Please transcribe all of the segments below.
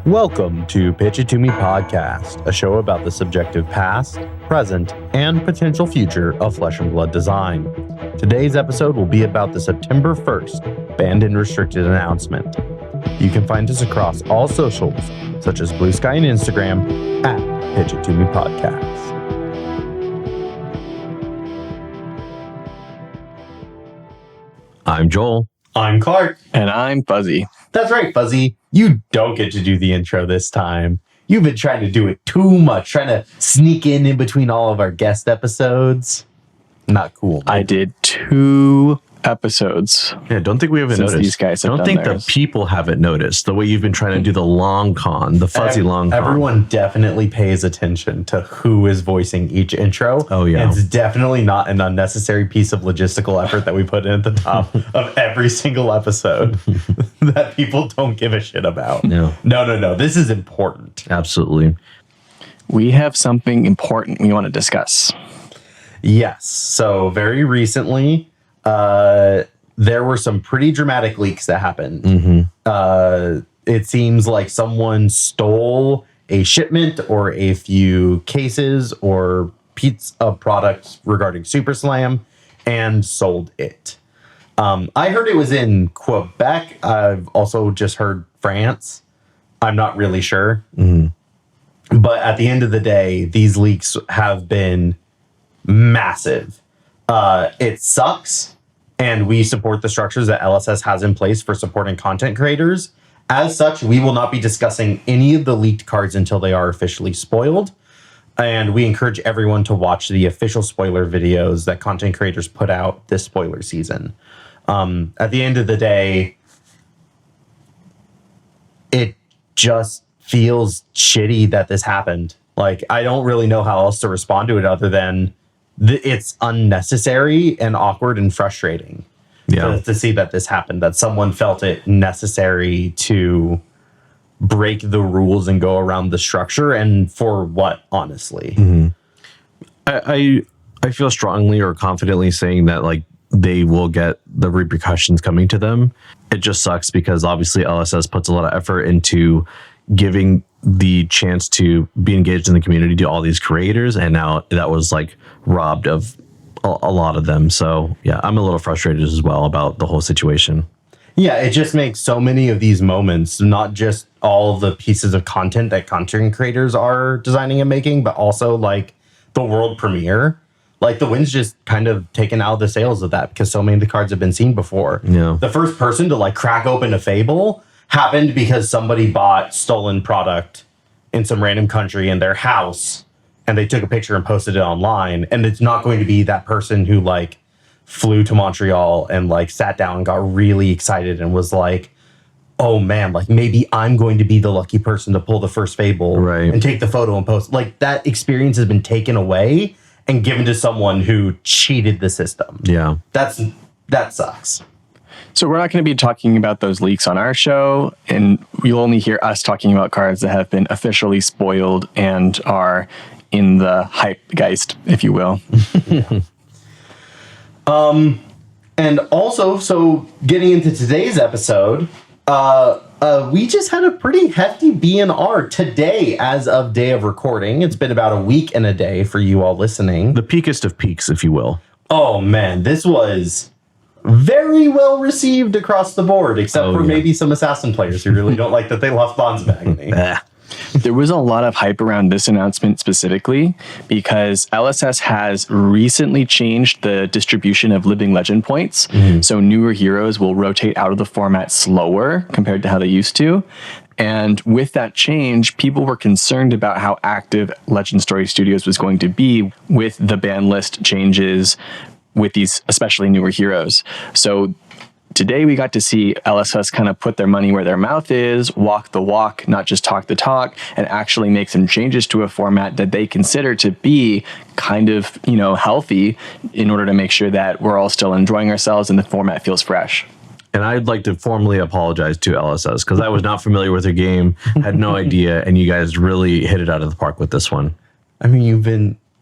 Welcome to Pitch It To Me podcast, a show about the subjective past, present, and potential future of flesh and blood design. Today's episode will be about the September 1st banned and restricted announcement. You can find us across all socials, such as Blue Sky and Instagram, at Pitch It To Me podcast. I'm Joel. I'm Clark. And I'm Fuzzy. That's right, Fuzzy. You don't get to do the intro this time. You've been trying to do it too much, trying to sneak in between all of our guest episodes. Not cool. I did 2 episodes. Yeah, don't think we haven't noticed. These guys have don't done think theirs. the people haven't noticed the way you've been trying to do the long con, the fuzzy long con. Everyone definitely pays attention to who is voicing each intro. Oh, yeah. And it's definitely not an unnecessary piece of logistical effort that we put in at the top of every single episode that people don't give a shit about. No. No. This is important. Absolutely. We have something important we want to discuss. Yes. So very recently, there were some pretty dramatic leaks that happened. Mm-hmm. It seems like someone stole a shipment or a few cases or pizza products regarding Super Slam and sold it. I heard it was in Quebec. I've also just heard France. I'm not really sure. Mm-hmm. But at the end of the day, these leaks have been massive. It sucks. And we support the structures that LSS has in place for supporting content creators. As such, we will not be discussing any of the leaked cards until they are officially spoiled. And we encourage everyone to watch the official spoiler videos that content creators put out this spoiler season. At the end of the day, it just feels shitty that this happened. Like, I don't really know how else to respond to it other than it's unnecessary and awkward and frustrating to see that this happened, that someone felt it necessary to break the rules and go around the structure. And for what, honestly? Mm-hmm. I feel strongly or confidently saying that, like, they will get the repercussions coming to them. It just sucks because obviously LSS puts a lot of effort into giving the chance to be engaged in the community to all these creators, and now that was like robbed of a lot of them. So yeah, I'm a little frustrated as well about the whole situation. Yeah, it just makes so many of these moments, not just all the pieces of content that content creators are designing and making, but also like the world premiere. Like, the wind's just kind of taken out of the sails of that because so many of the cards have been seen before. Yeah. The first person to like crack open a Fable happened because somebody bought stolen product in some random country in their house and they took a picture and posted it online. And it's not going to be that person who like flew to Montreal and like sat down and got really excited and was like, oh man, like maybe I'm going to be the lucky person to pull the first Fable and take the photo and post. Like, that experience has been taken away and given to someone who cheated the system. Yeah. That sucks. So we're not going to be talking about those leaks on our show, and you'll only hear us talking about cards that have been officially spoiled and are in the hype geist, if you will. And also, so getting into today's episode, we just had a pretty hefty BnR today as of day of recording. It's been about a week and a day for you all listening. The peakest of peaks, if you will. Oh man, this was very well received across the board, except for maybe some Assassin players who really don't like that they lost Bonds Agony. There was a lot of hype around this announcement specifically because LSS has recently changed the distribution of Living Legend points. Mm-hmm. So newer heroes will rotate out of the format slower compared to how they used to. And with that change, people were concerned about how active Legend Story Studios was going to be with the ban list changes with these especially newer heroes. So today we got to see LSS kind of put their money where their mouth is, walk the walk, not just talk the talk, and actually make some changes to a format that they consider to be kind of, healthy in order to make sure that we're all still enjoying ourselves and the format feels fresh. And I'd like to formally apologize to LSS because I was not familiar with their game, had no idea, and you guys really hit it out of the park with this one. I mean,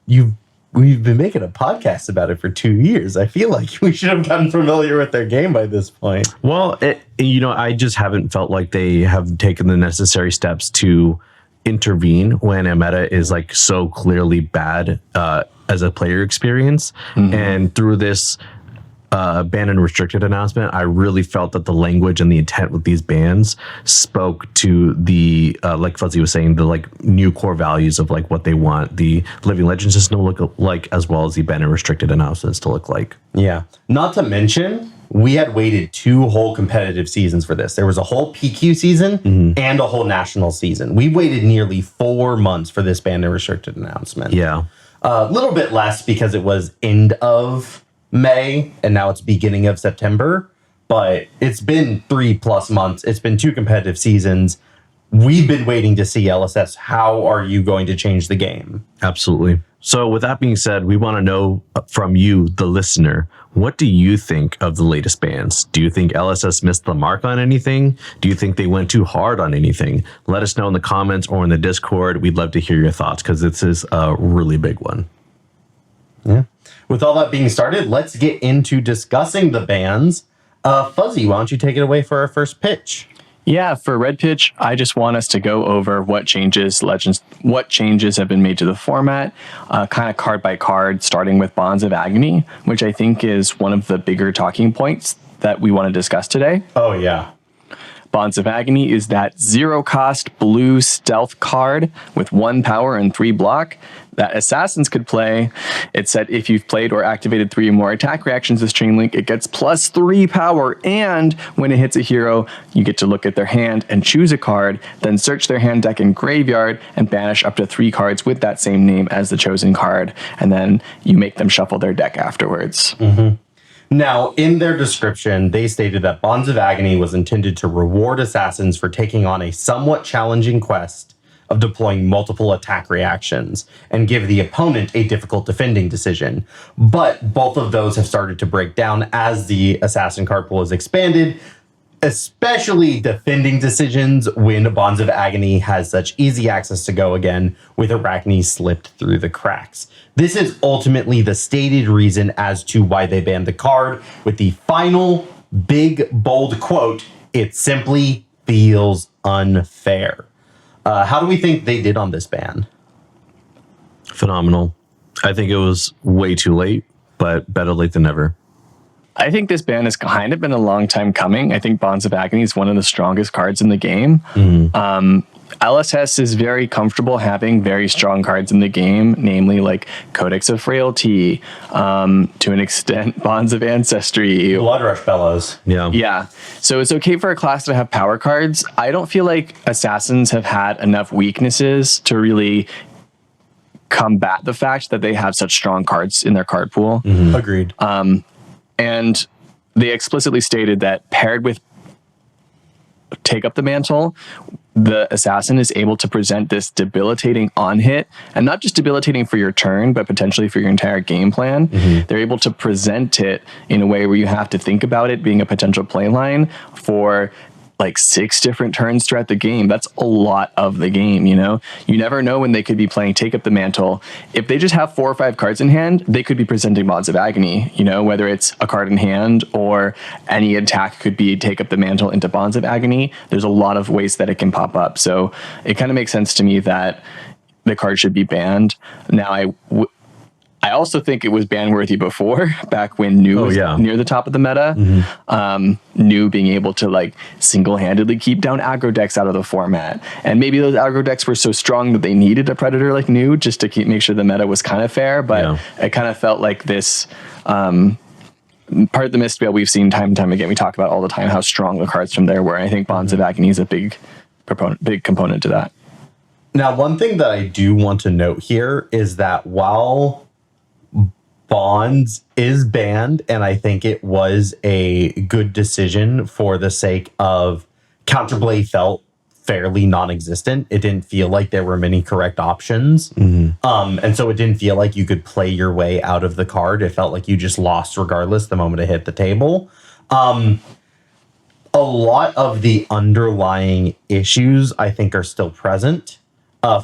you've we've been making a podcast about it for 2 years. I feel like we should have gotten familiar with their game by this point. Well, I just haven't felt like they have taken the necessary steps to intervene when a meta is like so clearly bad as a player experience. And through this ban and restricted announcement, I really felt that the language and the intent with these bans spoke to the like Fuzzy was saying, the like new core values of like what they want the Living Legend system to look like, as well as the ban and restricted announcements to look like. Yeah. Not to mention, we had waited 2 whole competitive seasons for this. There was a whole PQ season and a whole national season. We waited nearly 4 months for this ban and restricted announcement. Yeah. A little bit less because it was end of May and now it's beginning of September, but it's been 3+ months. It's been 2 competitive seasons. We've been waiting to see LSS. How are you going to change the game? Absolutely. So with that being said, we want to know from you, the listener, what do you think of the latest bans? Do you think LSS missed the mark on anything? Do you think they went too hard on anything? Let us know in the comments or in the Discord. We'd love to hear your thoughts because this is a really big one. Yeah. With all that being started, let's get into discussing the bans. Fuzzy, why don't you take it away for our first pitch? Yeah, for Red Pitch, I just want us to go over what changes have been made to the format, kind of card by card, starting with Bonds of Agony, which I think is one of the bigger talking points that we want to discuss today. Oh, yeah. Bonds of Agony is that 0-cost blue stealth card with 1 power and 3 block that assassins could play. It said if you've played or activated 3 or more attack reactions this chain link, it gets +3 power, and when it hits a hero, you get to look at their hand and choose a card, then search their hand, deck, and graveyard and banish up to 3 cards with that same name as the chosen card, and then you make them shuffle their deck afterwards. Now, in their description, they stated that Bonds of Agony was intended to reward assassins for taking on a somewhat challenging quest of deploying multiple attack reactions and give the opponent a difficult defending decision. But both of those have started to break down as the assassin card pool is expanded, especially defending decisions when Bonds of Agony has such easy access to go again with Arachne slipped through the cracks. This is ultimately the stated reason as to why they banned the card, with the final big bold quote, "It simply feels unfair." How do we think they did on this ban? Phenomenal. I think it was way too late, but better late than never. I think this ban has kind of been a long time coming. I think Bonds of Agony is one of the strongest cards in the game. LSS is very comfortable having very strong cards in the game, namely like Codex of Frailty, to an extent Bonds of Ancestry. Blood Rush Bellows. Yeah. So it's okay for a class to have power cards. I don't feel like Assassins have had enough weaknesses to really combat the fact that they have such strong cards in their card pool. Agreed. And they explicitly stated that paired with Take Up the Mantle, the assassin is able to present this debilitating on hit, and not just debilitating for your turn, but potentially for your entire game plan. They're able to present it in a way where you have to think about it being a potential play line for like 6 different turns throughout the game. That's a lot of the game, you know? You never know when they could be playing Take Up the Mantle. If they just have 4 or 5 cards in hand, they could be presenting Bonds of Agony, you know, whether it's a card in hand or any attack could be Take Up the Mantle into Bonds of Agony. There's a lot of ways that it can pop up. So it kind of makes sense to me that the card should be banned. Now, I also think it was ban worthy before, back when New was near the top of the meta. New being able to like single-handedly keep down aggro decks out of the format. And maybe those aggro decks were so strong that they needed a Predator like New just to make sure the meta was kind of fair. But it kind of felt like this part of the Mist Veil we've seen time and time again. We talk about all the time how strong the cards from there were. And I think Bonds of Agony is a big component to that. Now, one thing that I do want to note here is that while Bonds is banned, and I think it was a good decision for the sake of Counterplay felt fairly non-existent. It didn't feel like there were many correct options. And so it didn't feel like you could play your way out of the card. It felt like you just lost regardless the moment it hit the table. A lot of the underlying issues I think are still present.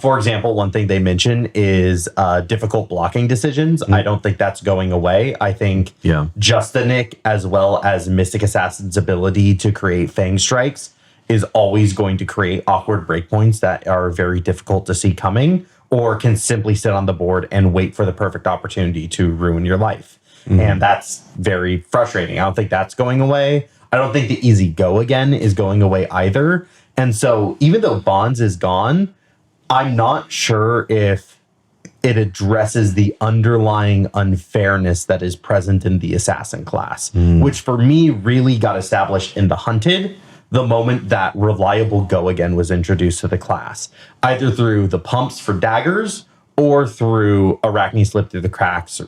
For example, one thing they mention is difficult blocking decisions. I don't think that's going away. I think Justinic, as well as Mystic Assassin's ability to create Fang Strikes, is always going to create awkward breakpoints that are very difficult to see coming, or can simply sit on the board and wait for the perfect opportunity to ruin your life. And that's very frustrating. I don't think that's going away. I don't think the easy go again is going away either. And so even though Bonds is gone, I'm not sure if it addresses the underlying unfairness that is present in the assassin class, which for me really got established in the Hunted the moment that reliable go again was introduced to the class, either through the pumps for daggers or through Arachne Slip Through the Cracks,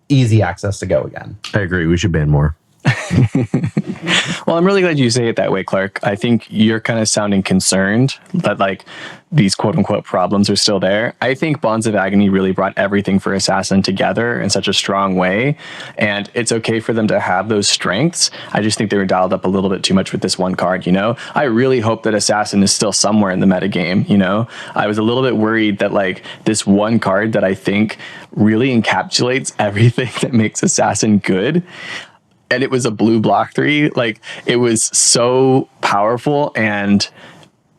easy access to go again. I agree. We should ban more. Well, I'm really glad you say it that way, Clark. I think you're kind of sounding concerned that like these quote unquote problems are still there. I think Bonds of Agony really brought everything for Assassin together in such a strong way. And it's okay for them to have those strengths. I just think they were dialed up a little bit too much with this one card, you know? I really hope that Assassin is still somewhere in the metagame, you know? I was a little bit worried that like this one card that I think really encapsulates everything that makes Assassin good, and it was a blue block 3. Like, it was so powerful, and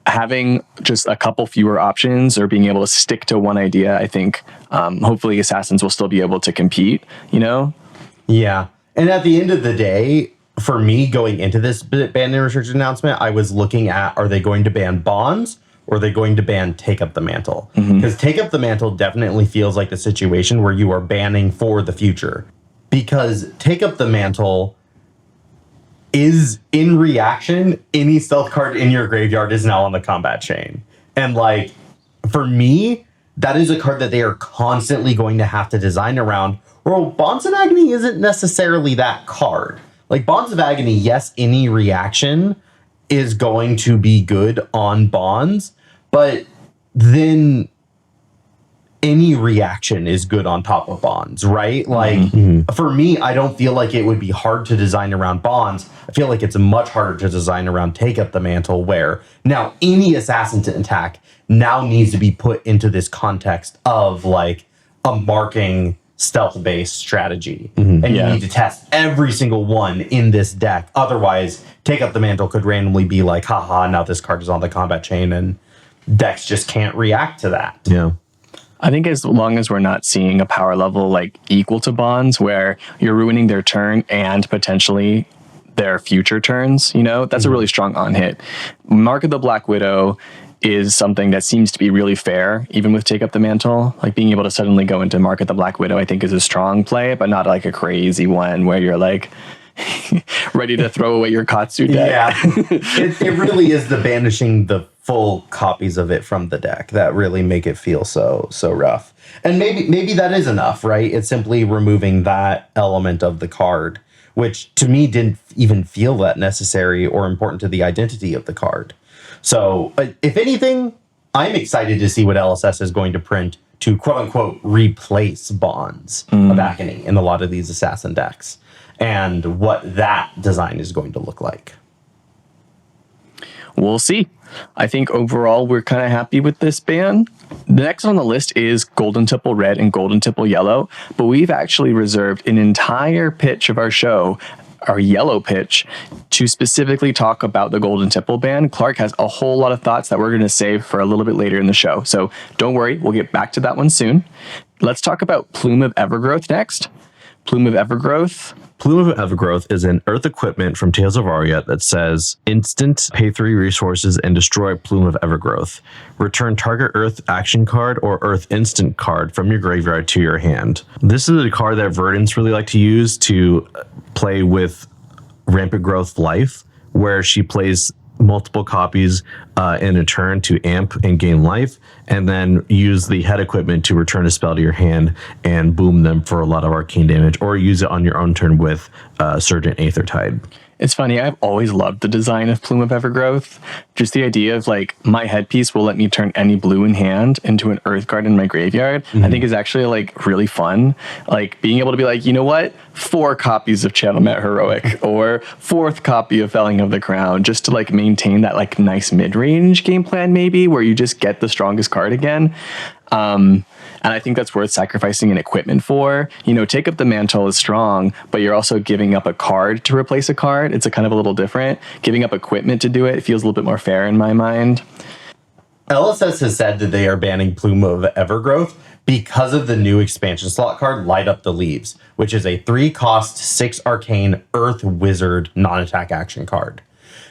having just a couple fewer options or being able to stick to one idea, I think hopefully Assassins will still be able to compete, you know? Yeah. And at the end of the day, for me, going into this ban and restriction announcement, I was looking at, are they going to ban Bonds or are they going to ban Take Up the Mantle? Because Take Up the Mantle definitely feels like the situation where you are banning for the future. Because Take Up the Mantle is, in reaction, any stealth card in your graveyard is now on the combat chain. And like, for me, that is a card that they are constantly going to have to design around. Well, Bonds of Agony isn't necessarily that card. Like, Bonds of Agony, yes, any reaction is going to be good on Bonds, but then any reaction is good on top of Bonds, right? Like, for me, I don't feel like it would be hard to design around Bonds. I feel like it's much harder to design around Take Up the Mantle, where now any assassin to attack now needs to be put into this context of like a marking stealth-based strategy. And you need to test every single one in this deck. Otherwise, Take Up the Mantle could randomly be like, haha, now this card is on the combat chain, and decks just can't react to that. Yeah. I think as long as we're not seeing a power level like equal to Bonds, where you're ruining their turn and potentially their future turns, you know, that's a really strong on hit. Mark of the Black Widow is something that seems to be really fair, even with Take Up the Mantle. Like, being able to suddenly go into Mark of the Black Widow, I think, is a strong play, but not like a crazy one where you're like ready to throw away your Katsu deck. Yeah, it really is the banishing the full copies of it from the deck that really make it feel so rough. And maybe that is enough, right? It's simply removing that element of the card, which to me didn't even feel that necessary or important to the identity of the card. So if anything, I'm excited to see what LSS is going to print to quote unquote replace Bonds of Agony in a lot of these assassin decks, and what that design is going to look like. We'll see. I think overall we're kind of happy with this ban. The next on the list is Golden Tipple Red and Golden Tipple Yellow, but we've actually reserved an entire pitch of our show, our yellow pitch, to specifically talk about the Golden Tipple ban. Clark has a whole lot of thoughts that we're going to save for a little bit later in the show, so don't worry, we'll get back to that one soon. Let's talk about Plume of Evergrowth next. Plume of Evergrowth. Plume of Evergrowth is an Earth equipment from Tales of Aria that says, instant, pay 3 resources and destroy Plume of Evergrowth. Return target Earth action card or Earth instant card from your graveyard to your hand. This is a card that Verdants really like to use to play with Rampant Growth Life, where she plays multiple copies in a turn to amp and gain life, and then use the head equipment to return a spell to your hand and boom them for a lot of arcane damage, or use it on your own turn with Surgent Aethertide. It's funny, I've always loved the design of Plume of Evergrowth. Just the idea of like my headpiece will let me turn any blue in hand into an earth card in my graveyard, I think is actually like really fun. Like being able to be like, you know what? 4 copies of Channel Met Heroic or 4th copy of Felling of the Crown, just to like maintain that like nice mid-range game plan maybe where you just get the strongest card again. And I think that's worth sacrificing an equipment for. You know, Take Up the Mantle is strong, but you're also giving up a card to replace a card. It's a kind of a little different. Giving up equipment to do it feels a little bit more fair in my mind. LSS has said that they are banning Plume of Evergrowth because of the new expansion slot card, Light Up the Leaves, which is a 3-cost, 6 arcane Earth Wizard non-attack action card.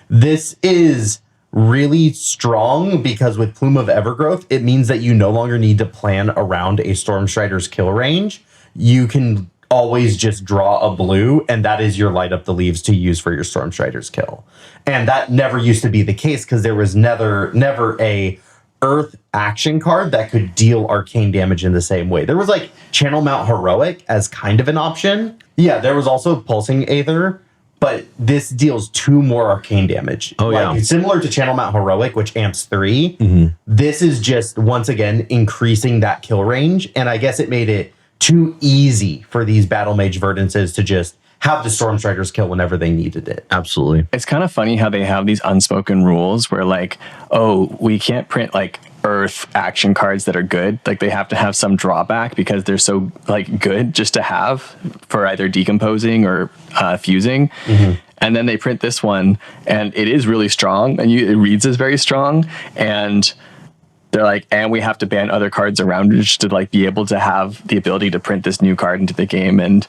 This is really strong because with Plume of Evergrowth, it means that you no longer need to plan around a Stormstrider's kill range. You can always just draw a blue, and that is your Light Up the Leaves to use for your Stormstrider's kill. And that never used to be the case because there was never a Earth action card that could deal arcane damage in the same way. There was like Channel Mount Heroic as kind of an option. Yeah, there was also Pulsing Aether, but this deals 2 more arcane damage. Oh, like, yeah. Similar to Channel Mount Heroic, which amps 3. This is just, once again, increasing that kill range. And I guess it made it too easy for these Battle Mage Verdances to just have the Stormstrikers kill whenever they needed it. Absolutely. It's kind of funny how they have these unspoken rules where like, oh, we can't print like Earth action cards that are good. Like they have to have some drawback because they're so like good just to have for either decomposing or fusing. And then they print this one and it is really strong and it reads as very strong. And they're like, and we have to ban other cards around it just to like be able to have the ability to print this new card into the game. And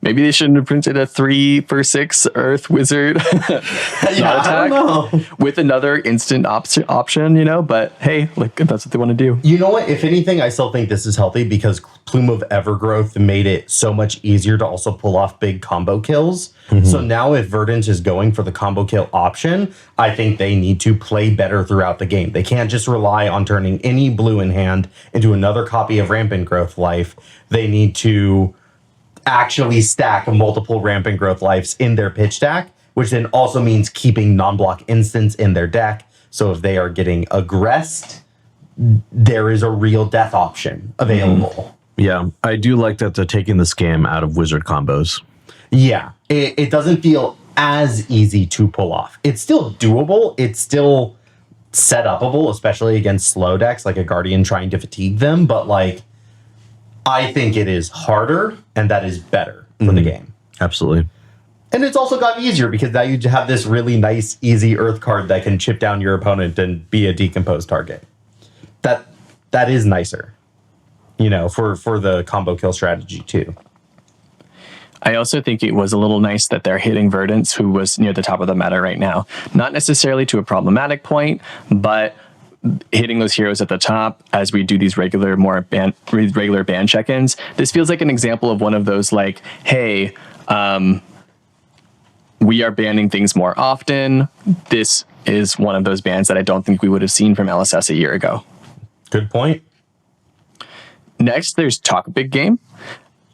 maybe they shouldn't have printed a 3-for-6 Earth Wizard I don't know. with another instant option, you know, but hey, like that's what they want to do. You know what? If anything, I still think this is healthy because Plume of Evergrowth made it so much easier to also pull off big combo kills. So now if Verdant is going for the combo kill option, I think they need to play better throughout the game. They can't just rely on turning any blue in hand into another copy of Rampant Growth Life. They need to actually stack multiple Rampant Growth Lives in their pitch deck, which then also means keeping non-block instants in their deck. So if they are getting aggressed, there is a real death option available. Yeah, I do like that they're taking the scam out of wizard combos. Yeah, it doesn't feel as easy to pull off. It's still doable. It's still set upable, especially against slow decks like a Guardian trying to fatigue them. But like, I think it is harder, and that is better for the game. Absolutely. And it's also gotten easier because now you have this really nice, easy Earth card that can chip down your opponent and be a decomposed target. That is nicer, you know, for the combo kill strategy too. I also think it was a little nice that they're hitting Verdance, who was near the top of the meta right now. Not necessarily to a problematic point, but hitting those heroes at the top as we do these regular ban check-ins. This feels like an example of one of those like, hey, we are banning things more often. This is one of those bans that I don't think we would have seen from LSS a year ago. Good point. Next, there's Talk a Big Game.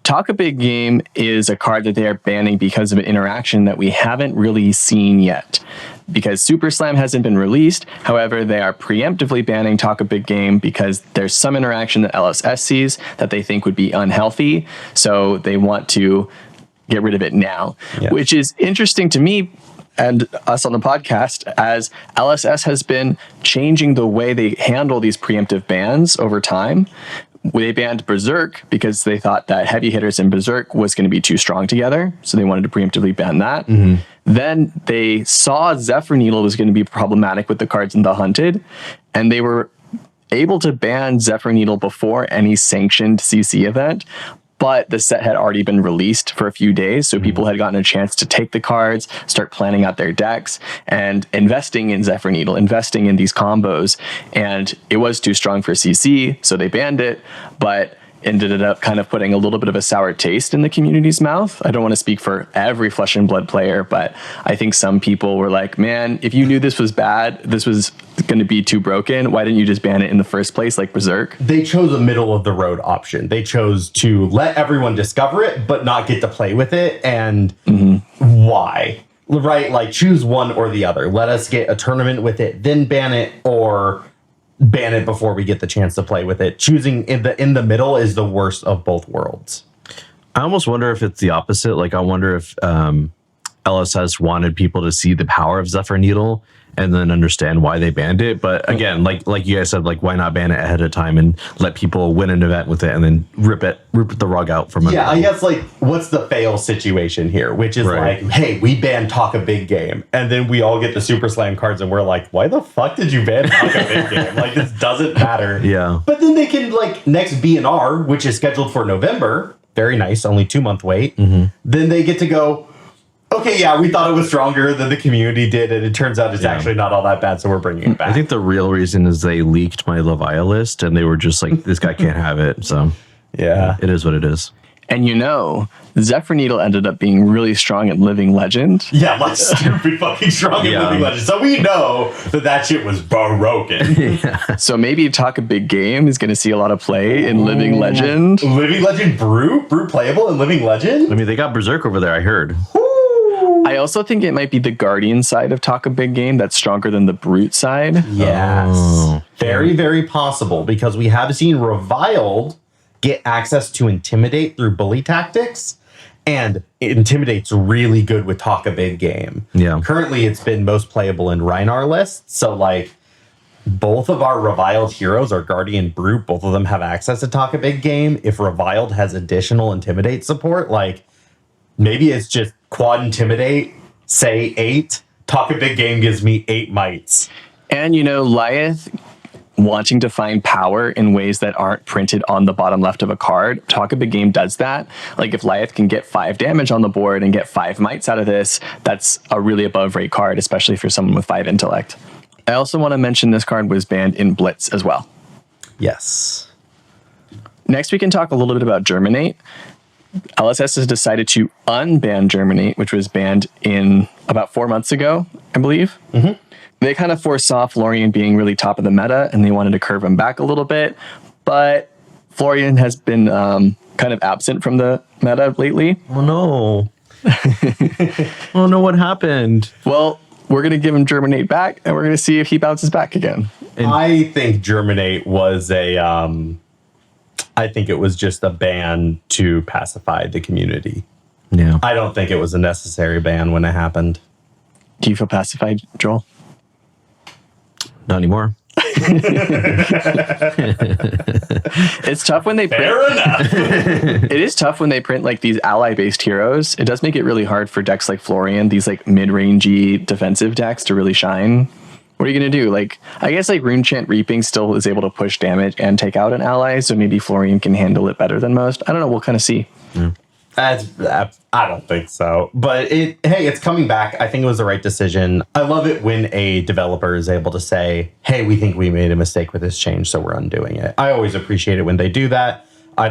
Talk a Big Game is a card that they are banning because of an interaction that we haven't really seen yet. Because Super Slam hasn't been released, however, they are preemptively banning Talk a Big Game because there's some interaction that LSS sees that they think would be unhealthy, so they want to get rid of it now, which is interesting to me and us on the podcast, as LSS has been changing the way they handle these preemptive bans over time. They banned Berserk because they thought that heavy hitters in Berserk was going to be too strong together, so they wanted to preemptively ban that. Then they saw Zephyr Needle was going to be problematic with the cards in the Hunted, and they were able to ban Zephyr Needle before any sanctioned CC event. But the set had already been released for a few days, so people had gotten a chance to take the cards, start planning out their decks, and investing in Zephyr Needle, investing in these combos. And it was too strong for CC, so they banned it, but ended up kind of putting a little bit of a sour taste in the community's mouth. I don't want to speak for every Flesh and Blood player, but I think some people were like, man, if you knew this was bad, this was going to be too broken, why didn't you just ban it in the first place like Berserk? They chose a middle of the road option. They chose to let everyone discover it, but not get to play with it. And why? right? Like choose one or the other. Let us get a tournament with it, then ban it, or ban it before we get the chance to play with it. Choosing in the middle is the worst of both worlds. I almost wonder if it's the opposite. Like, I wonder if LSS wanted people to see the power of Zephyr Needle and then understand why they banned it. But again, like you guys said, like, why not ban it ahead of time and let people win an event with it and then rip the rug out from it? Yeah, I guess, like, what's the fail situation here? Which is Right. like, hey, we banned Talk a Big Game. And then we all get the Super Slam cards and we're like, why the fuck did you ban Talk a Big Game? Like, this doesn't matter. Yeah. But then they can, like, next BnR, which is scheduled for November, very nice, only 2-month wait. Then they get to go, okay, yeah, we thought it was stronger than the community did, and it turns out it's actually not all that bad, so we're bringing it back. I think the real reason is they leaked my Leviathan list and they were just like, this guy can't have it. So yeah. it is what it is. And Zephyr Needle ended up being really strong at Living Legend. Yeah, like stupid fucking strong in Yeah. Living Legend. So we know that shit was broken. So maybe Talk a Big Game is going to see a lot of play in Living Legend. Living Legend Brute playable in Living Legend? I mean, they got Berserk over there, I heard. I also think it might be the Guardian side of Talk a Big Game that's stronger than the Brute side. Yes. Oh. Very, very possible, because we have seen Reviled get access to Intimidate through bully tactics, and Intimidate's really good with Talk a Big Game. Yeah. Currently, it's been most playable in Rhinar lists, so, like, both of our Reviled heroes are Guardian Brute. Both of them have access to Talk a Big Game. If Reviled has additional Intimidate support, like, maybe it's just quad Intimidate, say 8. Talk a Big Game gives me 8 mites. And, Lyeth wanting to find power in ways that aren't printed on the bottom left of a card. Talk a Big Game does that. Like, if Lyeth can get 5 damage on the board and get 5 mites out of this, that's a really above rate card, especially for someone with 5 intellect. I also want to mention this card was banned in Blitz as well. Yes. Next, we can talk a little bit about Germinate. LSS has decided to unban Germinate, which was banned in about 4 months ago, I believe. They kind of foresaw Florian being really top of the meta, and they wanted to curve him back a little bit. But Florian has been kind of absent from the meta lately. Oh, no. Oh, no, what happened? Well, we're going to give him Germinate back, and we're going to see if he bounces back again. I think Germinate was I think it was just a ban to pacify the community. Yeah. I don't think it was a necessary ban when it happened. Do you feel pacified, Joel? Not anymore. It's tough when they print. Fair enough. It is tough when they print like these ally-based heroes. It does make it really hard for decks like Florian, these like mid-rangey defensive decks, to really shine. What are you going to do? Like, I guess like Runechant Reaping still is able to push damage and take out an ally, so maybe Florian can handle it better than most. I don't know. We'll kind of see. I don't think so. But hey, it's coming back. I think it was the right decision. I love it when a developer is able to say, hey, we think we made a mistake with this change, so we're undoing it. I always appreciate it when they do that. I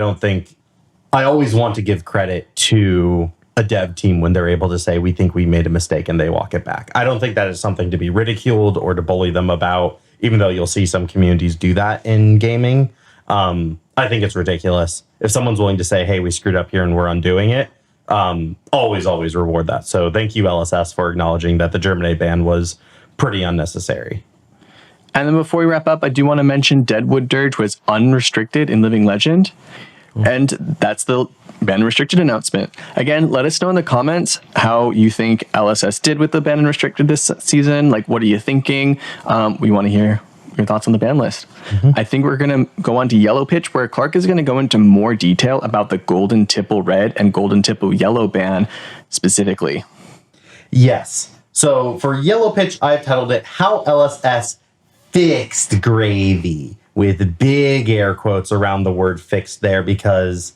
always want to give credit to a dev team when they're able to say, we think we made a mistake, and they walk it back. I don't think that is something to be ridiculed or to bully them about, even though you'll see some communities do that in gaming. I think it's ridiculous. If someone's willing to say, hey, we screwed up here and we're undoing it, always reward that. So thank you, LSS, for acknowledging that the Germinate ban was pretty unnecessary. And then before we wrap up, I do want to mention Deadwood Dirge was unrestricted in Living Legend. And that's the ban restricted announcement. Again, let us know in the comments how you think LSS did with the ban and restricted this season. Like, what are you thinking? We want to hear your thoughts on the ban list. I think we're going to go on to Yellow Pitch, where Clark is going to go into more detail about the Golden Tipple Red and Golden Tipple Yellow ban specifically. Yes. So for Yellow Pitch, I've titled it How LSS Fixed Gravy, with big air quotes around the word fixed there, because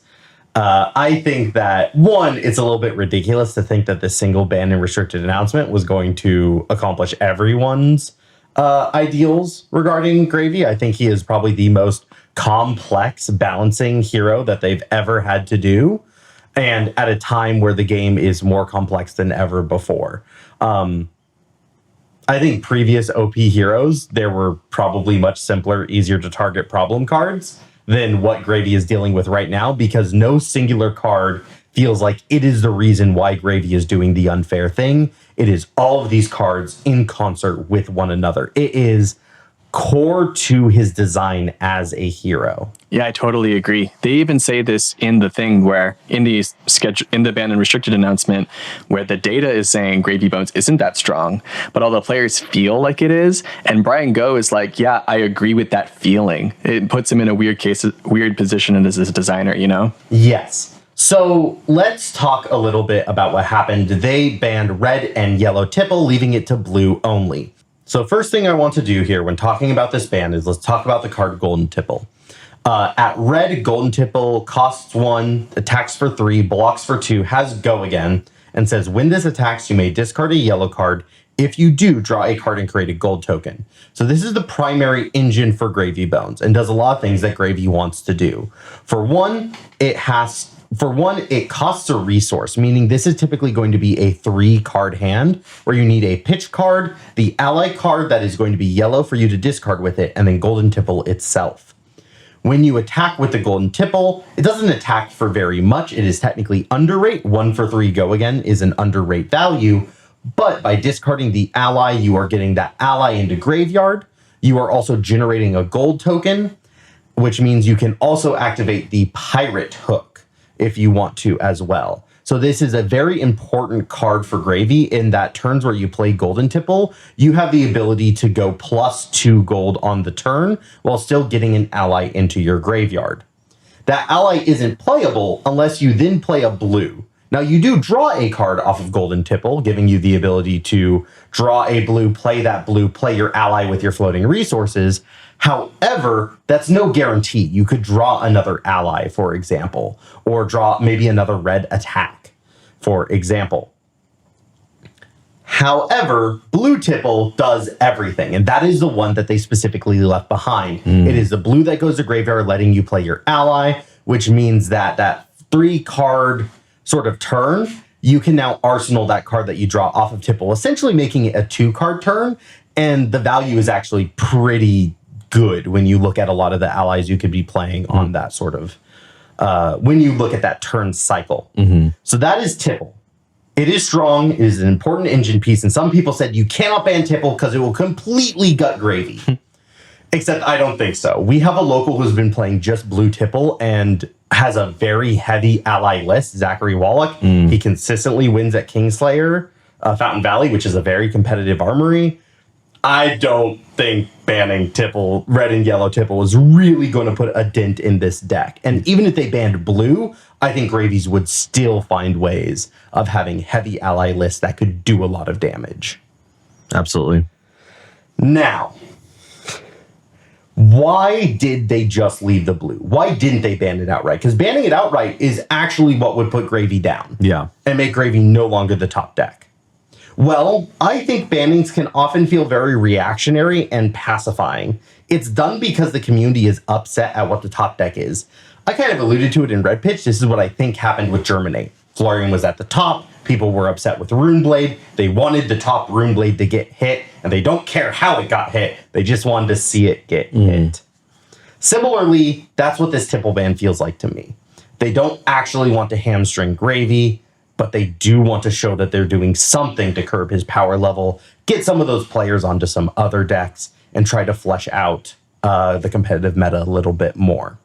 I think that, one, it's a little bit ridiculous to think that this single ban and restricted announcement was going to accomplish everyone's ideals regarding Gravy. I think he is probably the most complex balancing hero that they've ever had to do, and at a time where the game is more complex than ever before. I think previous OP heroes, there were probably much simpler, easier to target problem cards than what Gravy is dealing with right now, because no singular card feels like it is the reason why Gravy is doing the unfair thing. It is all of these cards in concert with one another. It is core to his design as a hero. Yeah, I totally agree. They even say this in the thing where in the schedule, in the banned and restricted announcement, where the data is saying Gravy Bones isn't that strong, but all the players feel like it is. And Brian Go is like, yeah, I agree with that feeling. It puts him in a weird position as a designer, you know? Yes. So let's talk a little bit about what happened. They banned red and yellow Tipple, leaving it to blue only. So first thing I want to do here when talking about this ban is let's talk about the card Golden Tipple. At red, Golden Tipple costs 1, attacks for 3, blocks for 2, has Go again, and says when this attacks, you may discard a yellow card. If you do, draw a card and create a gold token. So this is the primary engine for Gravy Bones and does a lot of things that Gravy wants to do. For one, it costs a resource, meaning this is typically going to be a 3-card hand where you need a pitch card, the ally card that is going to be yellow for you to discard with it, and then Golden Tipple itself. When you attack with the Golden Tipple, it doesn't attack for very much. It is technically underrate. 1 for 3 Go again is an underrate value, but by discarding the ally, you are getting that ally into graveyard. You are also generating a gold token, which means you can also activate the Pirate Hook if you want to as well. So this is a very important card for Gravy in that turns where you play Golden Tipple, you have the ability to go +2 gold on the turn while still getting an ally into your graveyard. That ally isn't playable unless you then play a blue. Now you do draw a card off of Golden Tipple, giving you the ability to draw a blue, play that blue, play your ally with your floating resources. However, that's no guarantee. You could draw another ally, for example, or draw maybe another red attack, for example. However, blue Tipple does everything, and that is the one that they specifically left behind. It is the blue that goes to graveyard, letting you play your ally, which means that that 3-card sort of turn, you can now arsenal that card that you draw off of Tipple, essentially making it a 2-card turn, and the value is actually pretty good when you look at a lot of the allies you could be playing on that sort of, when you look at that turn cycle. So that is Tipple. It is strong, it is an important engine piece, and some people said you cannot ban Tipple because it will completely gut Gravy. Except I don't think so. We have a local who's been playing just blue Tipple and has a very heavy ally list, Zachary Wallach. He consistently wins at Kingslayer, Fountain Valley, which is a very competitive armory. I don't think banning Tipple, red and yellow Tipple, is really going to put a dent in this deck. And even if they banned blue, I think Gravies would still find ways of having heavy ally lists that could do a lot of damage. Absolutely. Now, why did they just leave the blue? Why didn't they ban it outright? Because banning it outright is actually what would put Gravy down. Yeah. And make Gravy no longer the top deck. Well, I think bannings can often feel very reactionary and pacifying. It's done because the community is upset at what the top deck is. I kind of alluded to it in Red Pitch. This is what I think happened with Germinate. Florian was at the top. People were upset with Runeblade. They wanted the top Runeblade to get hit, and they don't care how it got hit. They just wanted to see it get hit. Similarly, that's what this Tipple ban feels like to me. They don't actually want to hamstring Gravy, but they do want to show that they're doing something to curb his power level, get some of those players onto some other decks, and try to flesh out the competitive meta a little bit more.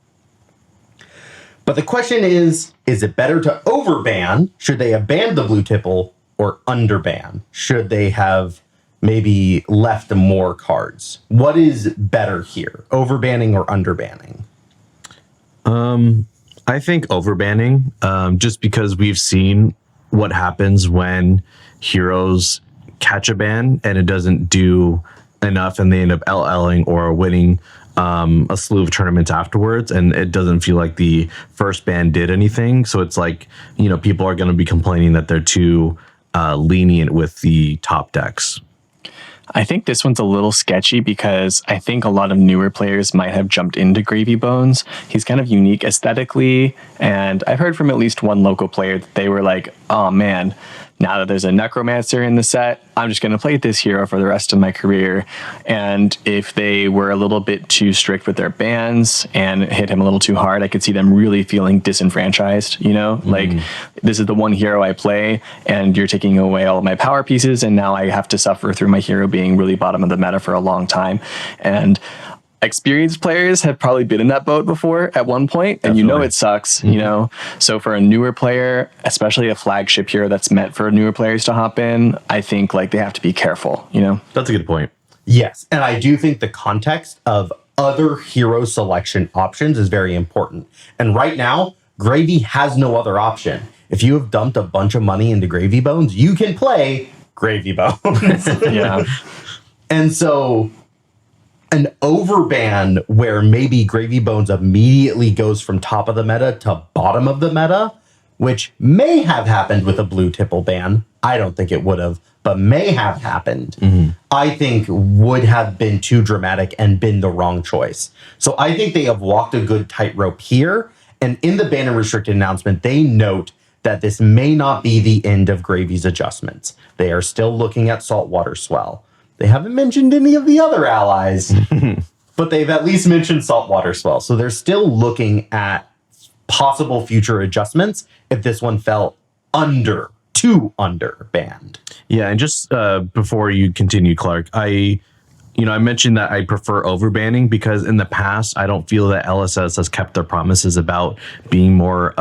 But the question is it better to overban? Should they have banned the blue Tipple, or underban? Should they have maybe left more cards? What is better here, overbanning or underbanning? I think overbanning, just because we've seen what happens when heroes catch a ban and it doesn't do enough and they end up LLing or winning a slew of tournaments afterwards, and it doesn't feel like the first ban did anything. So it's like, people are going to be complaining that they're too lenient with the top decks. I think this one's a little sketchy because I think a lot of newer players might have jumped into Gravy Bones. He's kind of unique aesthetically, and I've heard from at least one local player that they were like, oh man, now that there's a Necromancer in the set, I'm just going to play this hero for the rest of my career. And if they were a little bit too strict with their bans and hit him a little too hard, I could see them really feeling disenfranchised, like this is the one hero I play and you're taking away all of my power pieces. And now I have to suffer through my hero being really bottom of the meta for a long time. And experienced players have probably been in that boat before at one point, and Definitely. it sucks, So for a newer player, especially a flagship hero that's meant for newer players to hop in, I think like they have to be careful, That's a good point. Yes, and I do think the context of other hero selection options is very important. And right now, Gravy has no other option. If you have dumped a bunch of money into Gravy Bones, you can play Gravy Bones. Yeah. And so an overban where maybe Gravy Bones immediately goes from top of the meta to bottom of the meta, which may have happened with a blue tipple ban. I don't think it would have, but may have happened. I think would have been too dramatic and been the wrong choice. So I think they have walked a good tightrope here. And in the ban and restricted announcement, they note that this may not be the end of Gravy's adjustments. They are still looking at Saltwater Swell. They haven't mentioned any of the other allies, but they've at least mentioned Saltwater Swell. So they're still looking at possible future adjustments if this one fell too under banned. Yeah, and just before you continue, Clark, I mentioned that I prefer overbanning because in the past, I don't feel that LSS has kept their promises about being more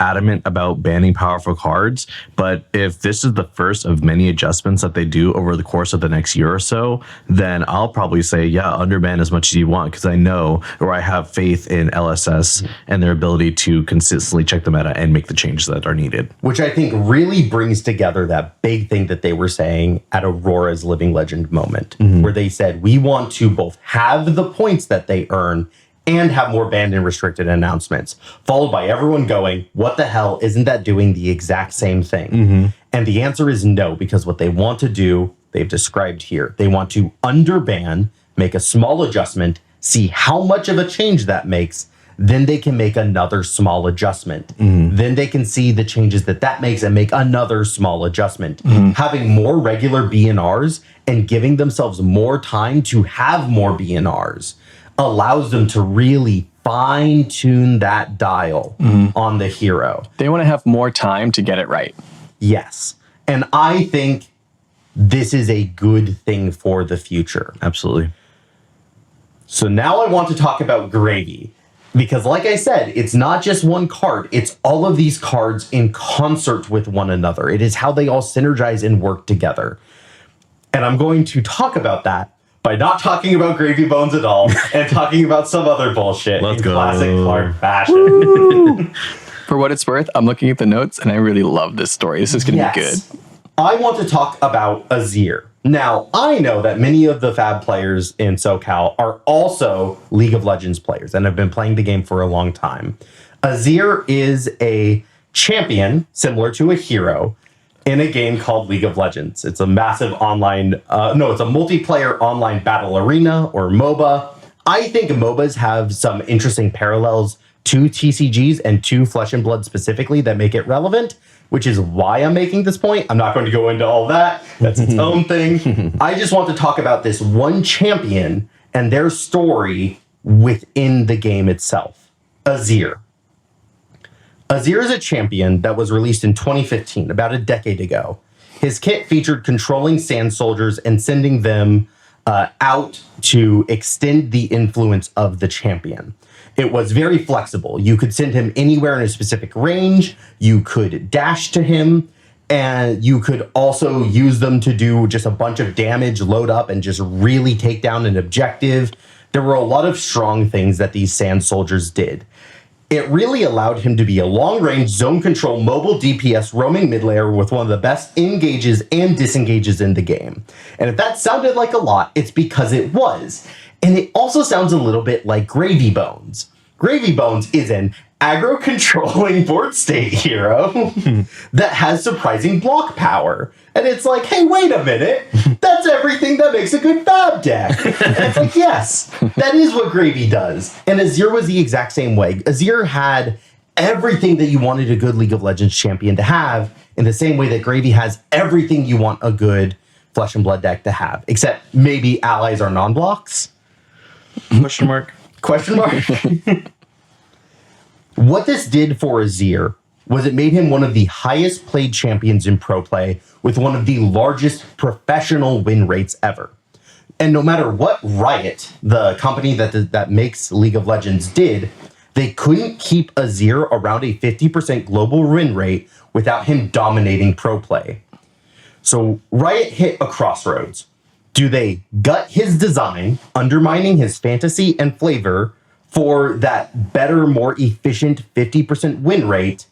adamant about banning powerful cards. But if this is the first of many adjustments that they do over the course of the next year or so, then I'll probably say, yeah, underban as much as you want, because I know, or I have faith in LSS and their ability to consistently check the meta and make the changes that are needed. Which I think really brings together that big thing that they were saying at Aurora's Living Legend moment, where they said, we want to both have the points that they earn and have more banned and restricted announcements, followed by everyone going, what the hell, isn't that doing the exact same thing? And the answer is no, because what they want to do, they've described here. They want to underban, make a small adjustment, see how much of a change that makes, then they can make another small adjustment. Then they can see the changes that makes and make another small adjustment. Having more regular BnRs and giving themselves more time to have more BnRs allows them to really fine-tune that dial on the hero. They want to have more time to get it right. Yes. And I think this is a good thing for the future. Absolutely. So now I want to talk about Gravy. Because like I said, it's not just one card. It's all of these cards in concert with one another. It is how they all synergize and work together. And I'm going to talk about that by not talking about Gravy Bones at all and talking about some other bullshit Let's in go. classic Clark fashion. For what it's worth, I'm looking at the notes and I really love this story. This is going to be good. I want to talk about Azir. Now, I know that many of the Fab players in SoCal are also League of Legends players and have been playing the game for a long time. Azir is a champion similar to a hero in a game called League of Legends. It's a massive online, it's a multiplayer online battle arena, or MOBA. I think MOBAs have some interesting parallels to TCGs and to Flesh and Blood specifically that make it relevant, which is why I'm making this point. I'm not going to go into all that. That's its own thing. I just want to talk about this one champion and their story within the game itself. Azir. Azir is a champion that was released in 2015, about a decade ago. His kit featured controlling sand soldiers and sending them out to extend the influence of the champion. It was very flexible. You could send him anywhere in a specific range. You could dash to him, and you could also use them to do just a bunch of damage, load up, and just really take down an objective. There were a lot of strong things that these sand soldiers did. It really allowed him to be a long-range, zone-control, mobile DPS roaming mid-layer with one of the best engages and disengages in the game. And if that sounded like a lot, it's because it was. And it also sounds a little bit like Gravy Bones. Gravy Bones is an aggro-controlling board state hero that has surprising block power. And it's like, hey, wait a minute. That's everything that makes a good Fab deck. And it's like, yes, that is what Gravy does. And Azir was the exact same way. Azir had everything that you wanted a good League of Legends champion to have, in the same way that Gravy has everything you want a good Flesh and Blood deck to have, except maybe allies are non-blocks? Question mark. Question mark. What this did for Azir was it made him one of the highest played champions in pro play with one of the largest professional win rates ever. And no matter what Riot, the company that makes League of Legends, did, they couldn't keep Azir around a 50% global win rate without him dominating pro play. So Riot hit a crossroads. Do they gut his design, undermining his fantasy and flavor for that better, more efficient 50% win rate?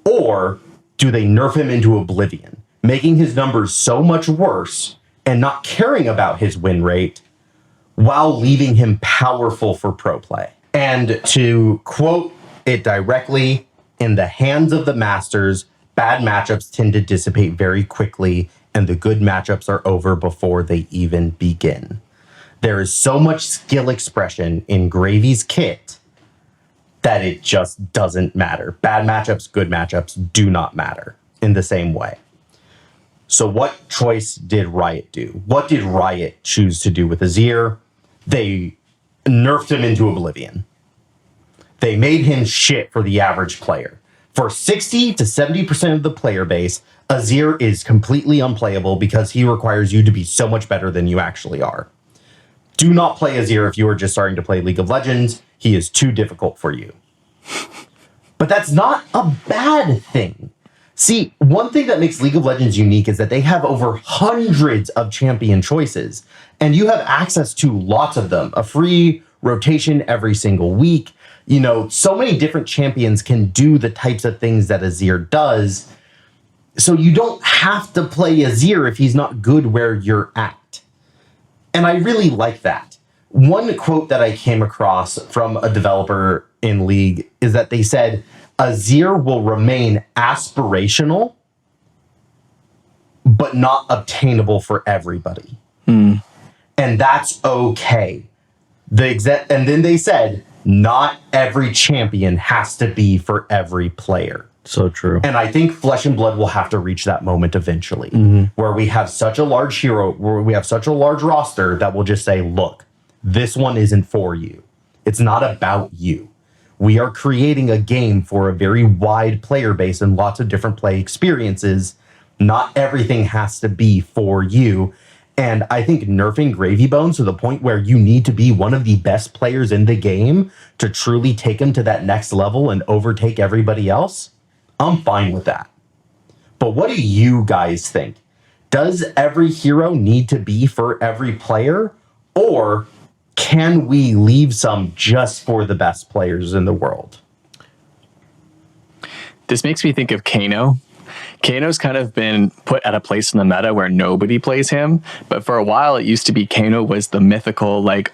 Or do they nerf him into oblivion, making his numbers so much worse and not caring about his win rate while leaving him powerful for pro play? And to quote it directly, in the hands of the masters, bad matchups tend to dissipate very quickly, and the good matchups are over before they even begin. There is so much skill expression in Gravy's kit that it just doesn't matter. Bad matchups, good matchups do not matter in the same way. So what choice did Riot do? What did Riot choose to do with Azir? They nerfed him into oblivion. They made him shit for the average player. For 60 to 70% of the player base, Azir is completely unplayable because he requires you to be so much better than you actually are. Do not play Azir if you are just starting to play League of Legends. He is too difficult for you. But that's not a bad thing. See, one thing that makes League of Legends unique is that they have over hundreds of champion choices, and you have access to lots of them, a free rotation every single week. You know, so many different champions can do the types of things that Azir does. So you don't have to play Azir if he's not good where you're at. And I really like that. One quote that I came across from a developer in League is that they said, Azir will remain aspirational, but not obtainable for everybody. And that's okay. And then they said, not every champion has to be for every player. So true. And I think Flesh and Blood will have to reach that moment eventually, where we have such a large hero, where we have such a large roster that will just say, look, this one isn't for you. It's not about you. We are creating a game for a very wide player base and lots of different play experiences. Not everything has to be for you. And I think nerfing Gravy Bones to the point where you need to be one of the best players in the game to truly take him to that next level and overtake everybody else, I'm fine with that. But what do you guys think? Does every hero need to be for every player? Or can we leave some just for the best players in the world? This makes me think of Kano. Kano's kind of been put at a place in the meta where nobody plays him, but for a while it used to be Kano was the mythical, like,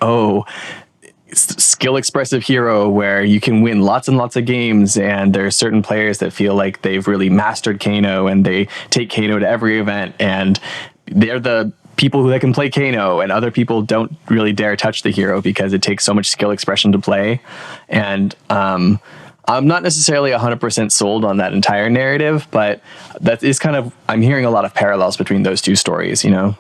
skill expressive hero where you can win lots and lots of games, and there are certain players that feel like they've really mastered Kano and they take Kano to every event, and they're the people that can play Kano, and other people don't really dare touch the hero because it takes so much skill expression to play. And I'm not necessarily 100% sold on that entire narrative, but that is kind of, I'm hearing a lot of parallels between those two stories, you know?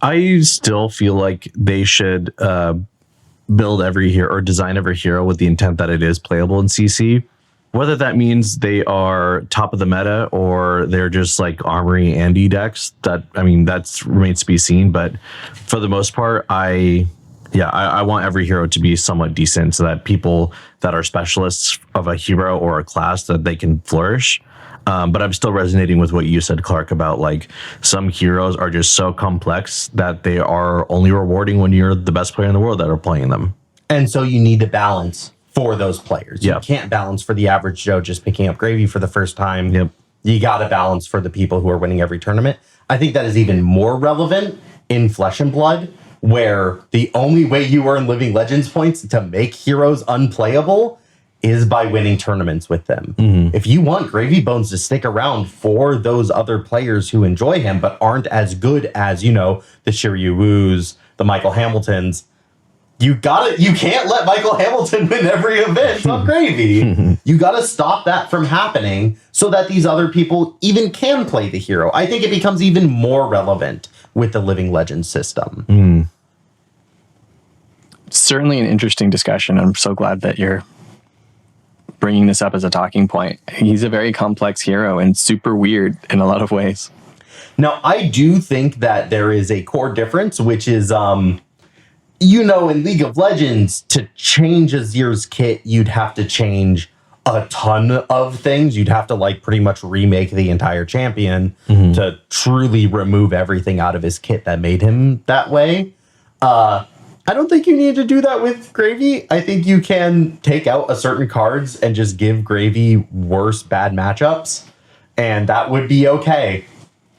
I still feel like they should build every hero or design every hero with the intent that it is playable in CC. Whether that means they are top of the meta or they're just like Armory and E-decks, that's remains to be seen. But for the most part, I want every hero to be somewhat decent so that people that are specialists of a hero or a class, that they can flourish. But I'm still resonating with what you said, Clark, about like some heroes are just so complex that they are only rewarding when you're the best player in the world that are playing them. And so you need to balance for those players. Yep. You can't balance for the average Joe just picking up Gravy for the first time. Yep. You got to balance for the people who are winning every tournament. I think that is even more relevant in Flesh and Blood, where the only way you earn Living Legends points to make heroes unplayable is by winning tournaments with them. If you want Gravy Bones to stick around for those other players who enjoy him but aren't as good as, the Shiryu Woos, the Michael Hamiltons, You can't let Michael Hamilton win every event on Gravy. You gotta stop that from happening so that these other people even can play the hero. I think it becomes even more relevant with the Living Legends system. Certainly an interesting discussion. I'm so glad that you're bringing this up as a talking point. He's a very complex hero and super weird in a lot of ways. Now, I do think that there is a core difference, which is, in League of Legends, to change Azir's kit, you'd have to change a ton of things. You'd have to pretty much remake the entire champion to truly remove everything out of his kit that made him that way. I don't think you need to do that with Gravy. I think you can take out a certain cards and just give Gravy worse bad matchups, and that would be okay.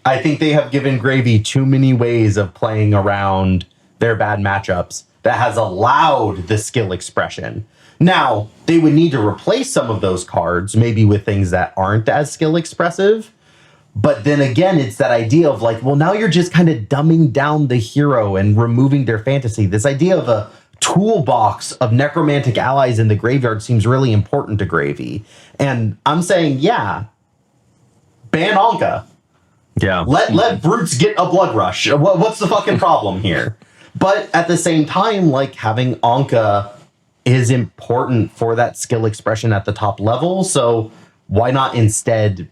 I think they have given Gravy too many ways of playing around their bad matchups that has allowed the skill expression. Now, they would need to replace some of those cards, maybe with things that aren't as skill expressive. But then again, it's that idea of now you're just kind of dumbing down the hero and removing their fantasy. This idea of a toolbox of necromantic allies in the graveyard seems really important to Gravy. And I'm saying, ban Anka. Yeah. Let Brutes get a blood rush. What's the fucking problem here? But at the same time, having Anka is important for that skill expression at the top level. So why not instead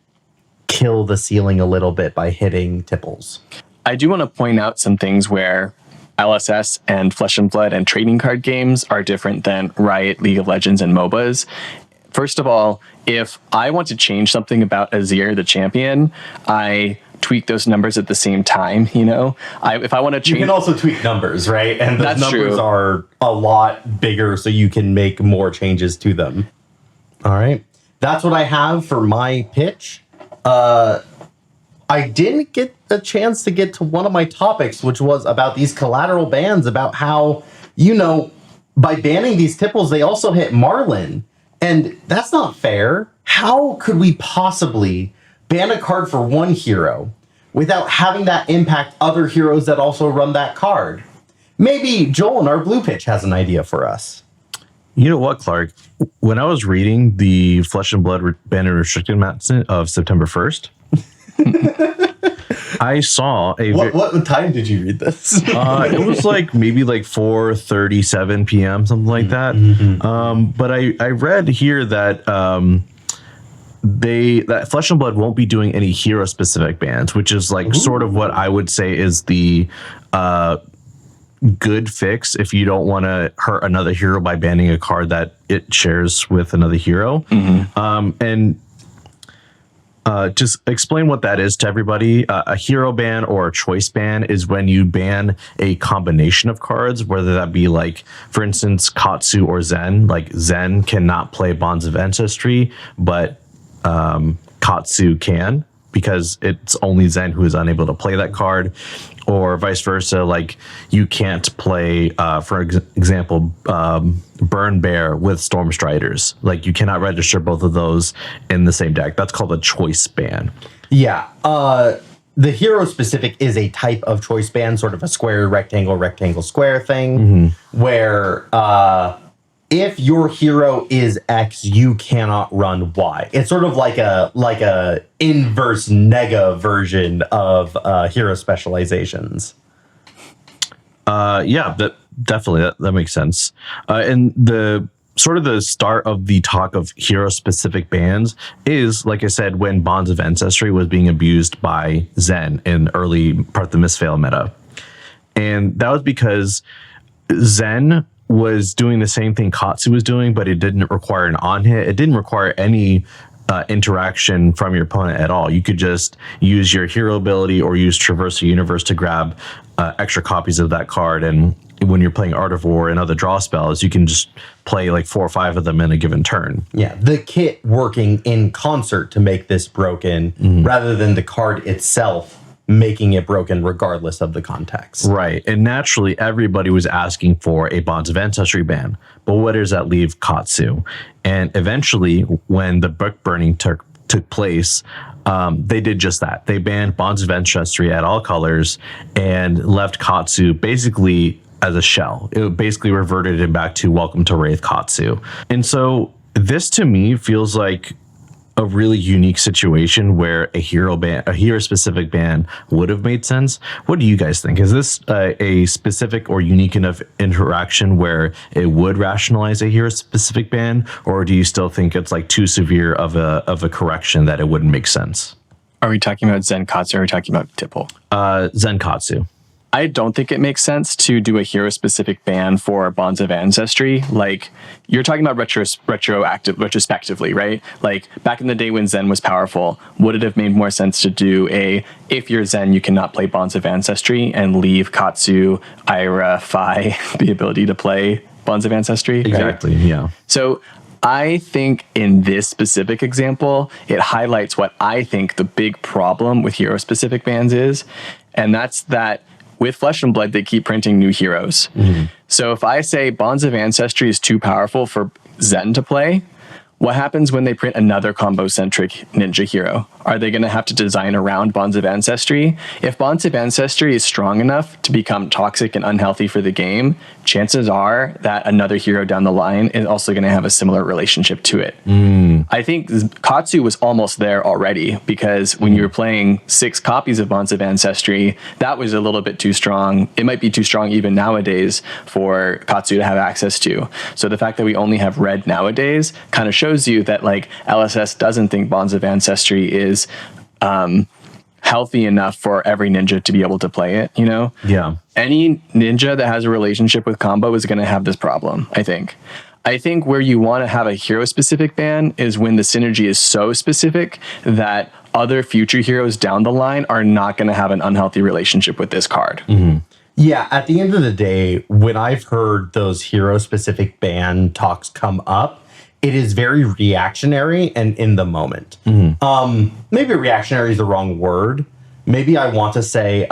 kill the ceiling a little bit by hitting Tipples? I do want to point out some things where LSS and Flesh and Blood and trading card games are different than Riot, League of Legends, and MOBAs. First of all, if I want to change something about Azir, the champion, I tweak those numbers at the same time. If I want to change, you can also tweak numbers, right? And those numbers are a lot bigger, so you can make more changes to them. All right, that's what I have for my pitch. I didn't get a chance to get to one of my topics, which was about these collateral bans, about how, by banning these Tipples, they also hit Marlin. And that's not fair. How could we possibly ban a card for one hero without having that impact other heroes that also run that card? Maybe Joel in our blue pitch has an idea for us. You know what, Clark? When I was reading the Flesh and Blood ban and restricted map of September 1st, I saw a... What time did you read this? It was maybe 4:37 p.m., something like that. But I read here that that Flesh and Blood won't be doing any hero specific bans, which is sort of what I would say is the good fix if you don't want to hurt another hero by banning a card that it shares with another hero. Just explain what that is to everybody. A hero ban or a choice ban is when you ban a combination of cards, whether that be for instance, Katsu or Zen. Zen cannot play Bonds of Ancestry, but Katsu can, because it's only Zen who is unable to play that card, or vice versa. You can't play, for example, Burn Bear with Storm Striders. You cannot register both of those in the same deck. That's called a choice ban. Yeah. The hero specific is a type of choice ban, sort of a square, rectangle, square thing, where if your hero is X, you cannot run Y. It's sort of like a inverse nega version of hero specializations. Yeah, that definitely that makes sense. And the sort of the start of the talk of hero specific bans is, like I said, when Bonds of Ancestry was being abused by Zen in early part of the Misfail meta, and that was because Zen was doing the same thing Katsu was doing, but it didn't require an on hit. It didn't require any interaction from your opponent at all. You could just use your hero ability or use Traverse the Universe to grab extra copies of that card. And when you're playing Art of War and other draw spells, you can just play 4 or 5 of them in a given turn. Yeah, the kit working in concert to make this broken rather than the card itself making it broken regardless of the context. Right. And naturally, everybody was asking for a Bonds of Ancestry ban. But where does that leave Katsu? And eventually, when the book burning took place, they did just that. They banned Bonds of Ancestry at all colors and left Katsu basically as a shell. It basically reverted it back to Welcome to Wraith Katsu. And so this to me feels like a really unique situation where a hero specific ban would have made sense. What do you guys think? Is this a specific or unique enough interaction where it would rationalize a hero specific ban, or do you still think it's like too severe of a correction that it wouldn't make sense? Are we talking about Zenkatsu or are we talking about Tipple? Zenkatsu. I don't think it makes sense to do a hero-specific ban for Bonds of Ancestry. Like, you're talking about retrospectively, right? Like, back in the day when Zen was powerful, would it have made more sense to do if you're Zen, you cannot play Bonds of Ancestry and leave Katsu, Ira, Fi the ability to play Bonds of Ancestry? Exactly, right? yeah. So I think in this specific example, it highlights what I think the big problem with hero-specific bans is, and that's that with Flesh and Blood, they keep printing new heroes. Mm-hmm. So if I say Bonds of Ancestry is too powerful for Zen to play, what happens when they print another combo-centric ninja hero? Are they going to have to design around Bonds of Ancestry? If Bonds of Ancestry is strong enough to become toxic and unhealthy for the game, chances are that another hero down the line is also going to have a similar relationship to it. I think Katsu was almost there already, because when you were playing 6 copies of Bonds of Ancestry, that was a little bit too strong. It might be too strong even nowadays for Katsu to have access to. So the fact that we only have red nowadays kind of shows you that like LSS doesn't think Bonds of Ancestry is healthy enough for every ninja to be able to play it, you know? Yeah. Any ninja that has a relationship with combo is going to have this problem, I think. I think where you want to have a hero-specific ban is when the synergy is so specific that other future heroes down the line are not going to have an unhealthy relationship with this card. Mm-hmm. Yeah, at the end of the day, when I've heard those hero-specific ban talks come up, it is very reactionary and in the moment. Mm-hmm. Maybe reactionary is the wrong word. Maybe I want to say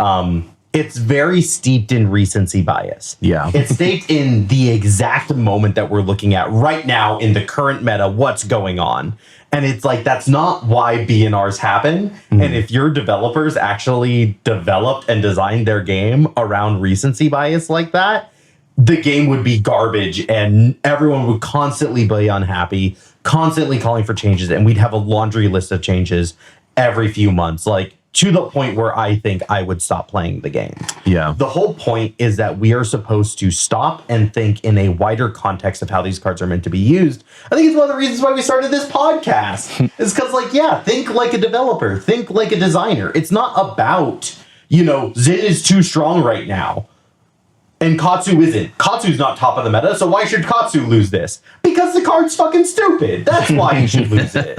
it's very steeped in recency bias. Yeah. It's steeped in the exact moment that we're looking at right now in the current meta, what's going on. And it's like, that's not why BnRs happen. Mm-hmm. And if your developers actually developed and designed their game around recency bias like that, the game would be garbage and everyone would constantly be unhappy, constantly calling for changes, and we'd have a laundry list of changes every few months, like to the point where I think I would stop playing the game. Yeah. The whole point is that we are supposed to stop and think in a wider context of how these cards are meant to be used. I think it's one of the reasons why we started this podcast. It's because, like, yeah, think like a developer, think like a designer. It's not about, you know, Zin is too strong right now. And Katsu isn't. Katsu's not top of the meta, so why should Katsu lose this? Because the card's fucking stupid. That's why you should lose it.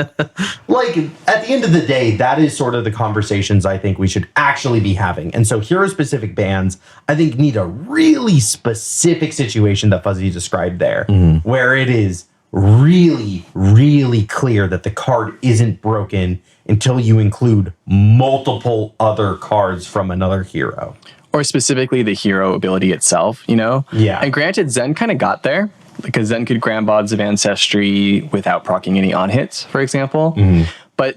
Like, at the end of the day, that is sort of the conversations I think we should actually be having. And so hero-specific bans, I think, need a really specific situation that Fuzzy described there, where it is really, really clear that the card isn't broken until you include multiple other cards from another hero. Or specifically the hero ability itself, you know? Yeah. And granted, Zen kind of got there, because Zen could grant Bonds of Ancestry without proccing any on-hits, for example. Mm-hmm. But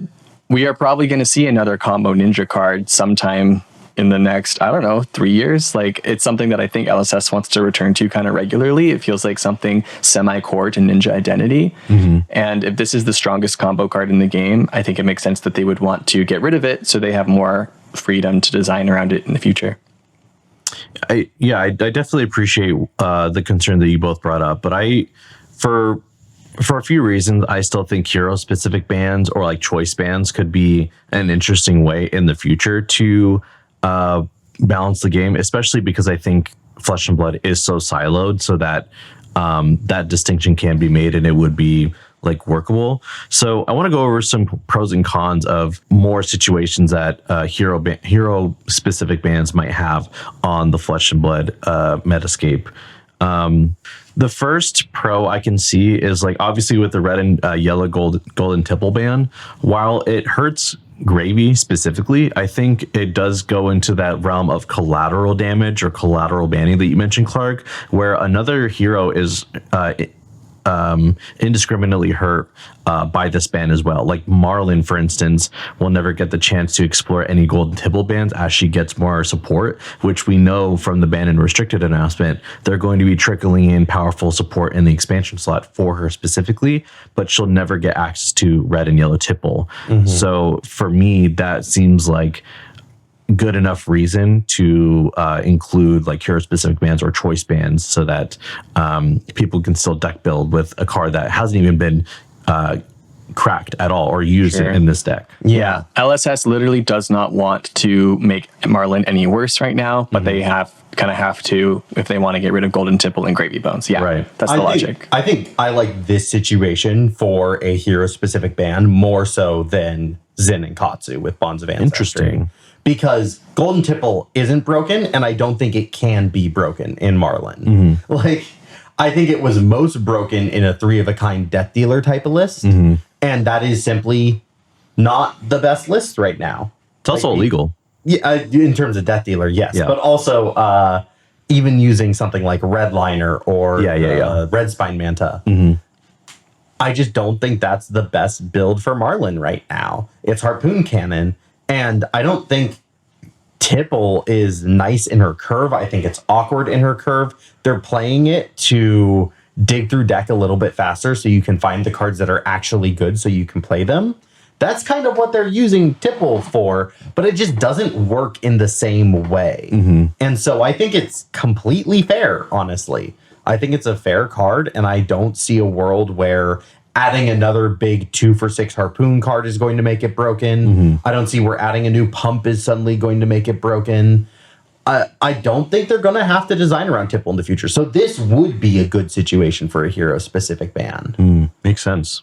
we are probably going to see another combo ninja card sometime in the next, 3 years. Like, it's something that I think LSS wants to return to kind of regularly. It feels like something semi-core to ninja identity. Mm-hmm. And if this is the strongest combo card in the game, I think it makes sense that they would want to get rid of it so they have more freedom to design around it in the future. I definitely appreciate the concern that you both brought up, but for a few reasons, I still think hero specific bans or like choice bans could be an interesting way in the future to balance the game, especially because I think Flesh and Blood is so siloed, so that that distinction can be made and it would be like workable. So I want to go over some pros and cons of more situations that hero specific bans might have on the Flesh and Blood Metascape. The first pro I can see is like obviously with the red and yellow golden tipple ban, while it hurts Gravy specifically, I think it does go into that realm of collateral damage or collateral banning that you mentioned, Clark, where another hero is indiscriminately hurt by this ban as well. Like Marlin, for instance, will never get the chance to explore any golden tipple bans as she gets more support, which we know from the ban and restricted announcement, they're going to be trickling in powerful support in the expansion slot for her specifically, but she'll never get access to red and yellow tipple. So for me, that seems like good enough reason to include like hero specific bans or choice bans so that people can still deck build with a card that hasn't even been cracked at all or used in this deck. Yeah. LSS literally does not want to make Marlin any worse right now, but they have to if they want to get rid of Golden Tipple and Gravy Bones. Yeah, right. That's the logic. I think I like this situation for a hero specific ban more so than Zin and Katsu with Bonds of Ancestry. Interesting. Because Golden Tipple isn't broken, and I don't think it can be broken in Marlin. Like, I think it was most broken in a 3-of-a-kind Death Dealer type of list, and that is simply not the best list right now. It's also illegal. Yeah, in terms of Death Dealer, yes. But also, even using something like Redliner or Red Spine Manta, I just don't think that's the best build for Marlin right now. It's Harpoon Cannon. And I don't think Tipple is nice in her curve. I think it's awkward in her curve. They're playing it to dig through deck a little bit faster so you can find the cards that are actually good so you can play them. That's kind of what they're using Tipple for, but it just doesn't work in the same way. And so I think it's completely fair, honestly. I think it's a fair card, and I don't see a world where adding another big 2-for-6 Harpoon card is going to make it broken. I don't see where adding a new pump is suddenly going to make it broken. I don't think they're going to have to design around Tipple in the future. So this would be a good situation for a hero-specific ban. Makes sense.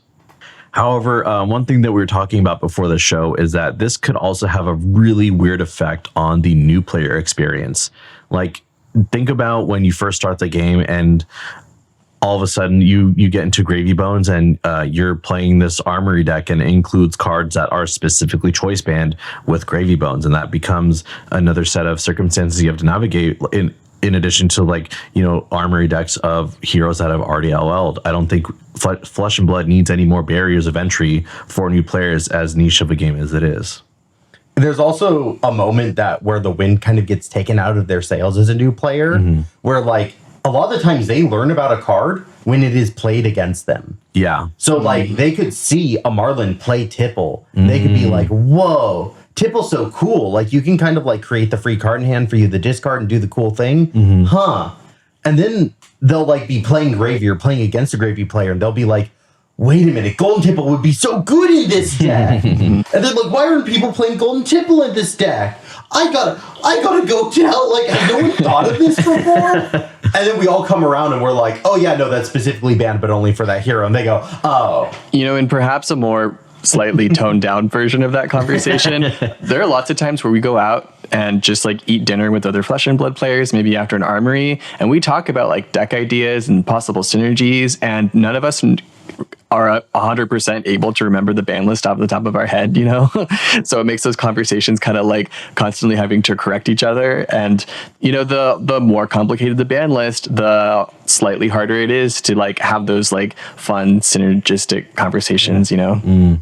However, one thing that we were talking about before the show is that this could also have a really weird effect on the new player experience. Like, think about when you first start the game and all of a sudden you get into Gravy Bones and you're playing this armory deck and it includes cards that are specifically choice banned with Gravy Bones, and that becomes another set of circumstances you have to navigate in addition to, like, you know, armory decks of heroes that have already LL'd. I don't think Flesh and Blood needs any more barriers of entry for new players, as niche of a game as it is. There's also a moment where the wind kind of gets taken out of their sails as a new player, where, like, a lot of the times they learn about a card when it is played against them. Yeah. So, like, they could see a Marlin play Tipple. They could be like, whoa, Tipple's so cool. Like, you can kind of, like, create the free card in hand for you to discard and do the cool thing. Huh. And then they'll, like, be playing Gravy or playing against a Gravy player, and they'll be like, wait a minute, Golden Tipple would be so good in this deck. And then, like, why aren't people playing Golden Tipple in this deck? I gotta go tell, like, has no one thought of this before? And then we all come around and we're like, oh yeah, no, that's specifically banned, but only for that hero. And they go, oh. You know, and perhaps a more slightly toned down version of that conversation, there are lots of times where we go out and just, like, eat dinner with other Flesh and Blood players, maybe after an armory, and we talk about, like, deck ideas and possible synergies, and none of us are 100% able to remember the ban list off the top of our head, you know? So it makes those conversations kind of like constantly having to correct each other. And, you know, the more complicated the ban list, the slightly harder it is to, like, have those, like, fun synergistic conversations, you know?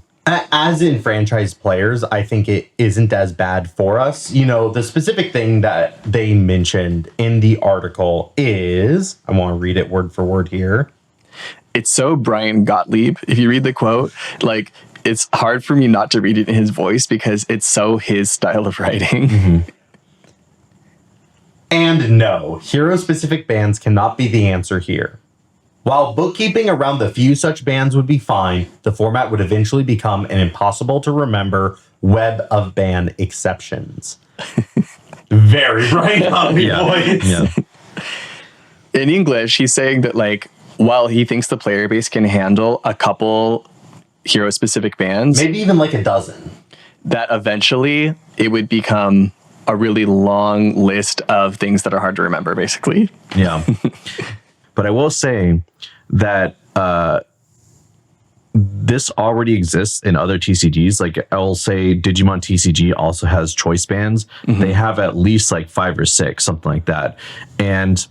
As in franchise players, I think it isn't as bad for us. You know, the specific thing that they mentioned in the article is, I want to read it word for word here. It's so Brian Gottlieb. If you read the quote, like, it's hard for me not to read it in his voice because it's so his style of writing. And no, hero-specific bans cannot be the answer here. While bookkeeping around the few such bans would be fine, the format would eventually become an impossible-to-remember web of ban exceptions. Very Brian Gottlieb voice. Yeah. In English, he's saying that, like, while he thinks the player base can handle a couple hero-specific bans, maybe even like a dozen, that eventually it would become a really long list of things that are hard to remember, basically. Yeah. But I will say that this already exists in other TCGs. Like, I will say Digimon TCG also has choice bans. They have at least like 5 or 6, something like that. And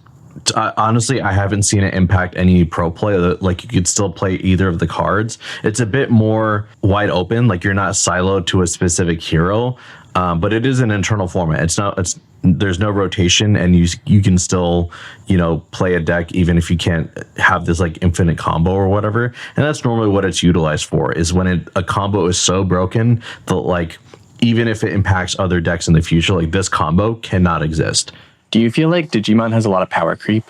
Honestly, I haven't seen it impact any pro play. Like you could still play either of the cards. It's a bit more wide open. Like you're not siloed to a specific hero, but it is an internal format. It's not. There's no rotation, and you can still play a deck even if you can't have this like infinite combo or whatever. And that's normally what it's utilized for. Is when a combo is so broken that like even if it impacts other decks in the future, like this combo cannot exist. Do you feel like Digimon has a lot of power creep?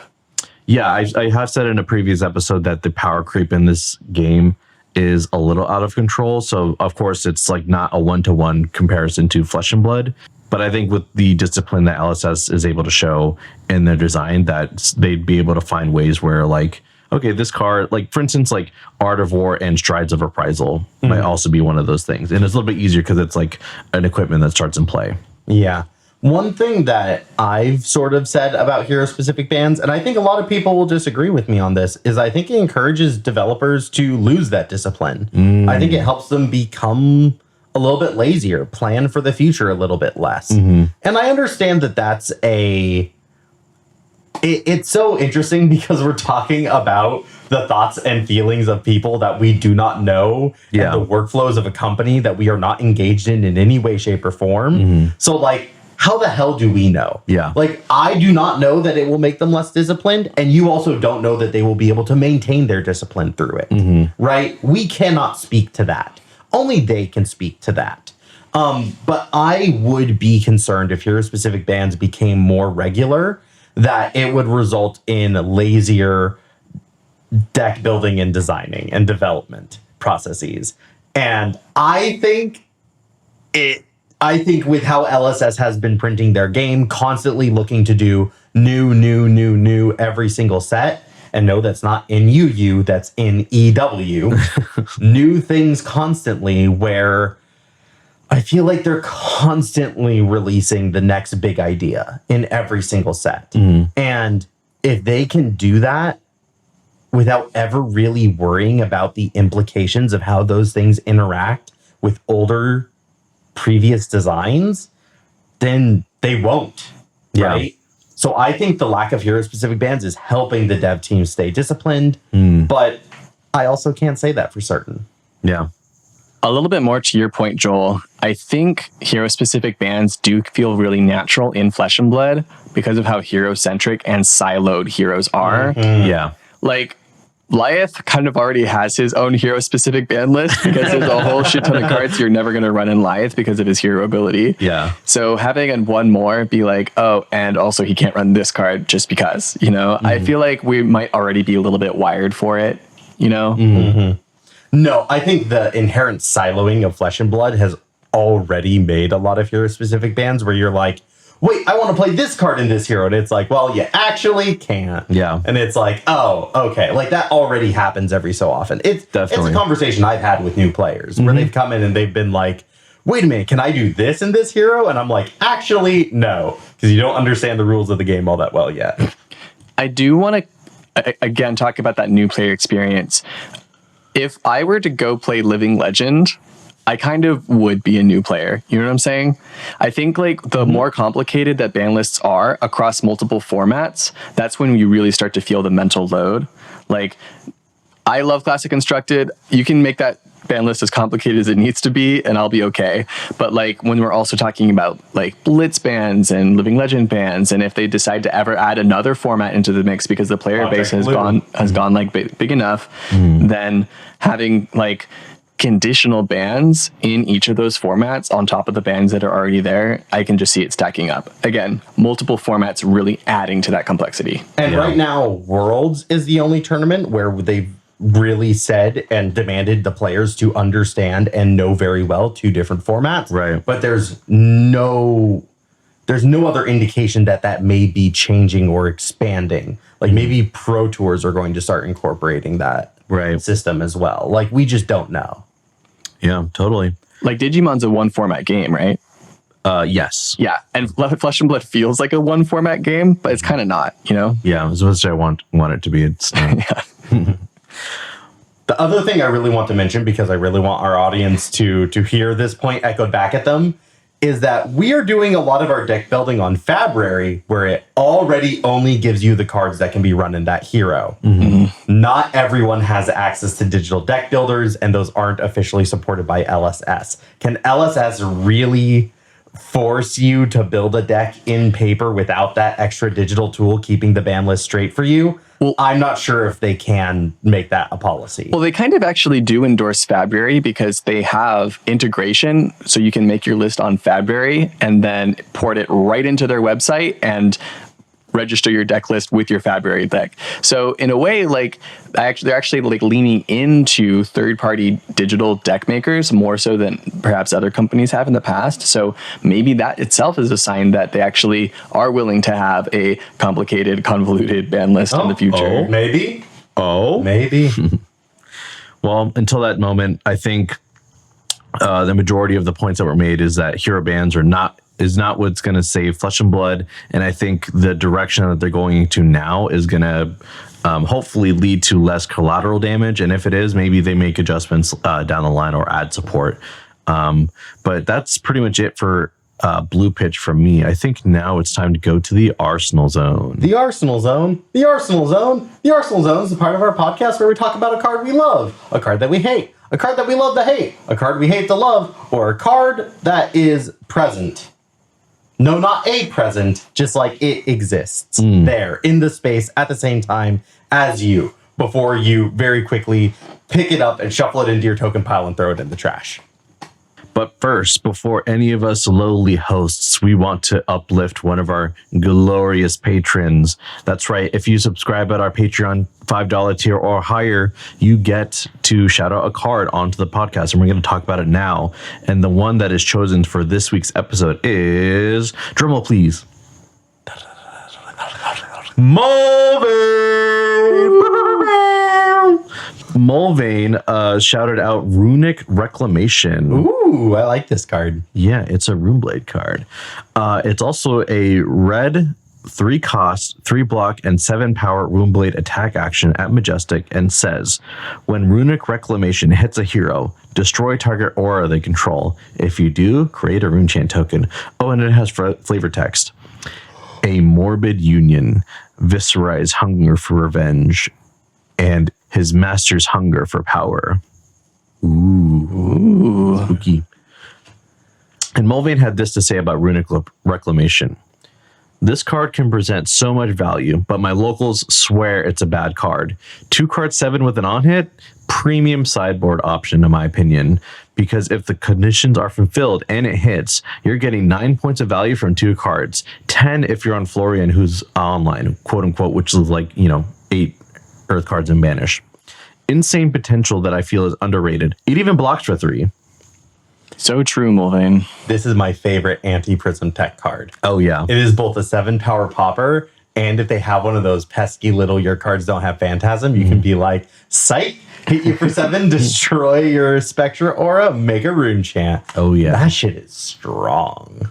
Yeah, I have said in a previous episode that the power creep in this game is a little out of control. So, of course, it's like not a one-to-one comparison to Flesh and Blood. But I think with the discipline that LSS is able to show in their design, that they'd be able to find ways where, like, okay, this card, like, for instance, like Art of War and Strides of Reprisal might also be one of those things. And it's a little bit easier because it's like an equipment that starts in play. Yeah. One thing that I've sort of said about hero-specific bans, and I think a lot of people will disagree with me on this, is I think it encourages developers to lose that discipline. I think it helps them become a little bit lazier, plan for the future a little bit less. And I understand that that's it's so interesting because we're talking about the thoughts and feelings of people that we do not know and the workflows of a company that we are not engaged in any way, shape, or form. So, like, how the hell do we know? Yeah. Like, I do not know that it will make them less disciplined, and you also don't know that they will be able to maintain their discipline through it, right? We cannot speak to that. Only they can speak to that. But I would be concerned if hero-specific bans became more regular, that it would result in lazier deck building and designing and development processes. And I think with how LSS has been printing their game, constantly looking to do new every single set, and no, that's not in UU, that's in EW, new things constantly, where I feel like they're constantly releasing the next big idea in every single set. And if they can do that without ever really worrying about the implications of how those things interact with older previous designs, then they won't, right? So I think the lack of hero-specific bans is helping the dev team stay disciplined, but I also can't say that for certain. Yeah. A little bit more to your point, Joel. I think hero-specific bans do feel really natural in Flesh and Blood because of how hero-centric and siloed heroes are. Yeah. Like, Lyeth kind of already has his own hero-specific ban list because there's a whole shit ton of cards you're never going to run in Lyeth because of his hero ability. Yeah. So having one more be like, oh, and also he can't run this card just because, I feel like we might already be a little bit wired for it, No, I think the inherent siloing of Flesh and Blood has already made a lot of hero-specific bans where you're like, wait, I want to play this card in this hero. And it's like, well, you actually can't. Yeah. And it's like, oh, okay. Like, that already happens every so often. It's Definitely. a conversation I've had with new players where they've come in and they've been like, wait a minute, can I do this in this hero? And I'm like, actually, no, because you don't understand the rules of the game all that well yet. I do want to, again, talk about that new player experience. If I were to go play Living Legend, I kind of would be a new player. You know what I'm saying? I think like the more complicated that ban lists are across multiple formats, that's when you really start to feel the mental load. Like, I love Classic Constructed. You can make that ban list as complicated as it needs to be, and I'll be okay. But like when we're also talking about like Blitz bans and Living Legend bans, and if they decide to ever add another format into the mix because the player base has gone like big enough, then having like conditional bans in each of those formats on top of the bans that are already there, I can just see it stacking up. Again, multiple formats really adding to that complexity. And right now, Worlds is the only tournament where they've really said and demanded the players to understand and know very well two different formats. Right. But there's no other indication that may be changing or expanding. Like maybe Pro Tours are going to start incorporating that system as well. Like, we just don't know. Yeah, totally. Like, Digimon's a one format game, right? Yes. Yeah, and Flesh and Blood feels like a one format game, but it's kind of not, Yeah, as much as I want it to be. It's not. Yeah. The other thing I really want to mention, because I really want our audience to hear this point echoed back at them, is that we are doing a lot of our deck building on Fabrary, where it already only gives you the cards that can be run in that hero. Not everyone has access to digital deck builders, and those aren't officially supported by LSS. Can LSS really force you to build a deck in paper without that extra digital tool keeping the ban list straight for you? Well, I'm not sure if they can make that a policy. Well, they kind of actually do endorse Fabrary because they have integration. So you can make your list on Fabrary and then port it right into their website and register your deck list with your Fabrary deck. So in a way, like they're actually like leaning into third-party digital deck makers more so than perhaps other companies have in the past. So maybe that itself is a sign that they actually are willing to have a complicated, convoluted ban list in the future. Maybe. Oh, Maybe. well, until that moment, I think the majority of the points that were made is that hero bans is not what's going to save Flesh and Blood. And I think the direction that they're going to now is going to hopefully lead to less collateral damage. And if it is, maybe they make adjustments down the line or add support. But that's pretty much it for Blue Pitch from me. I think now it's time to go to the Arsenal Zone. The Arsenal Zone. The Arsenal Zone. The Arsenal Zone is a part of our podcast where we talk about a card we love, a card that we hate, a card that we love to hate, a card we hate to love, or a card that is present. No, not a present, just like it exists there in the space at the same time as you, before you very quickly pick it up and shuffle it into your token pile and throw it in the trash. But first, before any of us lowly hosts, we want to uplift one of our glorious patrons. That's right. If you subscribe at our Patreon $5 tier or higher, you get to shout out a card onto the podcast. And we're going to talk about it now. And the one that is chosen for this week's episode is, drumroll please, Mulvane shouted out Runic Reclamation. Ooh, I like this card. Yeah, it's a Runeblade card. It's also a red 3 cost, 3 block, and 7 power Runeblade attack action at Majestic and says, when Runic Reclamation hits a hero, destroy target aura they control. If you do, create a Runechant token. Oh, and it has flavor text. A morbid union, Viscerai's hunger for revenge, and his master's hunger for power. Ooh. Spooky. And Mulvane had this to say about Runic Reclamation. This card can present so much value, but my locals swear it's a bad card. 2 card 7 with an on-hit, premium sideboard option in my opinion, because if the conditions are fulfilled and it hits, you're getting 9 points of value from 2 cards. 10 if you're on Florian, who's online, quote unquote, which is like, 8 Earth cards and banish. Insane potential that I feel is underrated. It even blocks for 3. So true, Mulvane. This is my favorite anti-Prism Tech card. Oh yeah. It is both a 7 power popper, and if they have one of those pesky little your cards don't have Phantasm, you can be like, psych, hit you for 7, destroy your Spectra Aura, make a Runechant. Oh yeah. That shit is strong.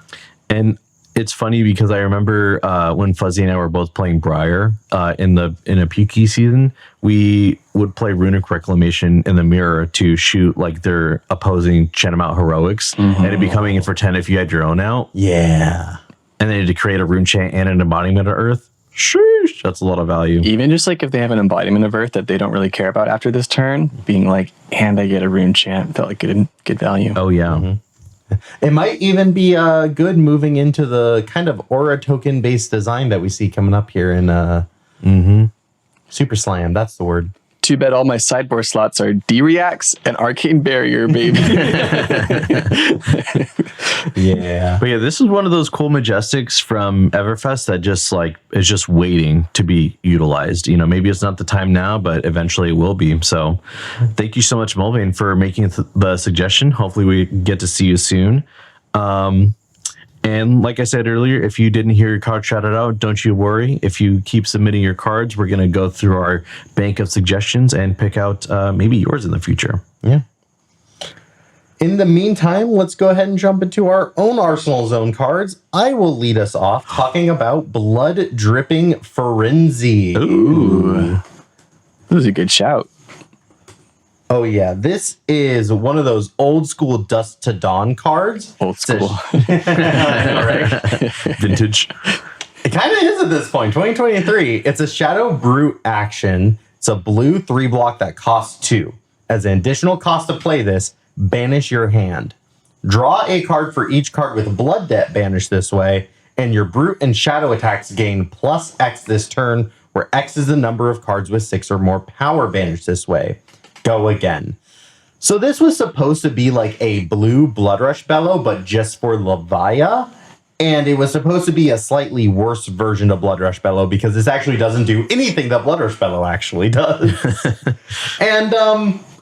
And it's funny because I remember when Fuzzy and I were both playing Briar in a PK season, we would play Runic Reclamation in the mirror to shoot like their opposing Chenamout Heroics, and it'd be coming in for 10 if you had your own out. Yeah. And then to create a Runechant and an Embodiment of Earth. Sheesh, that's a lot of value. Even just like if they have an Embodiment of Earth that they don't really care about after this turn, being like, and I get a Runechant, felt like good value. Oh yeah. It might even be good moving into the kind of aura token based design that we see coming up here in Super Slam. That's the word. Too bad all my sideboard slots are D-Reacts and Arcane Barrier, baby. Yeah. But yeah, this is one of those cool Majestics from Everfest that just like is just waiting to be utilized. Maybe it's not the time now, but eventually it will be. So thank you so much, Mulvane, for making the suggestion. Hopefully we get to see you soon. And like I said earlier, if you didn't hear your card shouted out, don't you worry. If you keep submitting your cards, we're going to go through our bank of suggestions and pick out maybe yours in the future. Yeah. In the meantime, let's go ahead and jump into our own Arsenal Zone cards. I will lead us off talking about Blood Dripping Frenzy. Ooh. That was a good shout. Oh yeah, this is one of those old school Dusk to Dawn cards. Old school. Right? Vintage. It kind of is at this point, 2023. It's a Shadow Brute action. It's a blue 3-block that costs 2. As an additional cost to play this, banish your hand. Draw a card for each card with Blood Debt banished this way, and your Brute and Shadow attacks gain +X this turn, where X is the number of cards with 6 or more power banished this way. Go again. So this was supposed to be like a blue Blood Rush Bellow, but just for Levia. And it was supposed to be a slightly worse version of Blood Rush Bellow because this actually doesn't do anything that Blood Rush Bellow actually does. And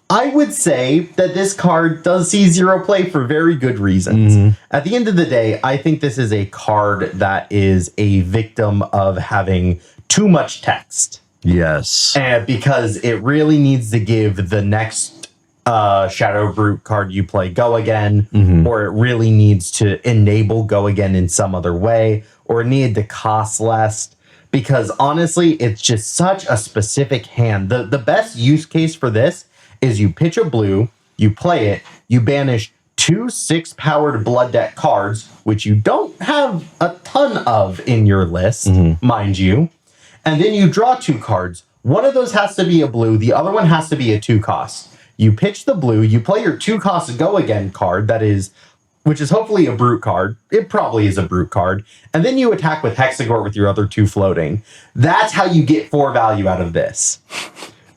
I would say that this card does see 0 play for very good reasons. At the end of the day, I think this is a card that is a victim of having too much text. Yes. Because it really needs to give the next Shadow Brute card you play Go Again, or it really needs to enable Go Again in some other way, or it needed to cost less. Because honestly, it's just such a specific hand. The best use case for this is you pitch a blue, you play it, you banish 2 6-powered Blood Debt cards, which you don't have a ton of in your list, mind you. And then you draw 2 cards. One of those has to be a blue. The other one has to be a 2-cost. You pitch the blue. You play your 2-cost Go Again card, which is hopefully a Brute card. It probably is a Brute card. And then you attack with Hexagore with your other 2 floating. That's how you get 4 value out of this.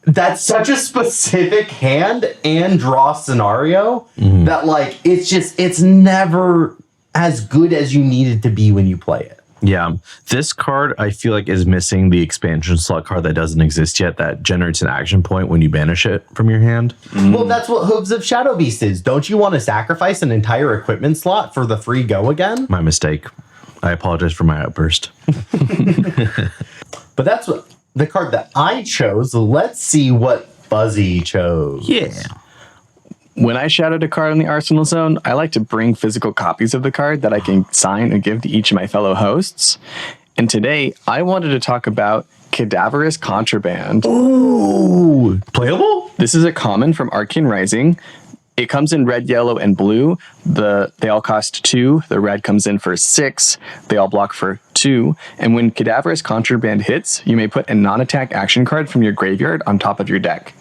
That's such a specific hand and draw scenario that, like, it's never as good as you need it to be when you play it. Yeah, this card I feel like is missing the expansion slot card that doesn't exist yet that generates an action point when you banish it from your hand. Well, that's what Hooves of Shadow Beast is. Don't you want to sacrifice an entire equipment slot for the free Go Again? My mistake. I apologize for my outburst. But that's what the card that I chose. Let's see what Fuzzy chose. Yeah. When I shadowed a card in the Arsenal Zone, I like to bring physical copies of the card that I can sign and give to each of my fellow hosts. And today, I wanted to talk about Cadaverous Contraband. Ooh, playable? This is a common from Arcane Rising. It comes in red, yellow, and blue. They all cost 2. The red comes in for 6. They all block for 2. And when Cadaverous Contraband hits, you may put a non-attack action card from your graveyard on top of your deck.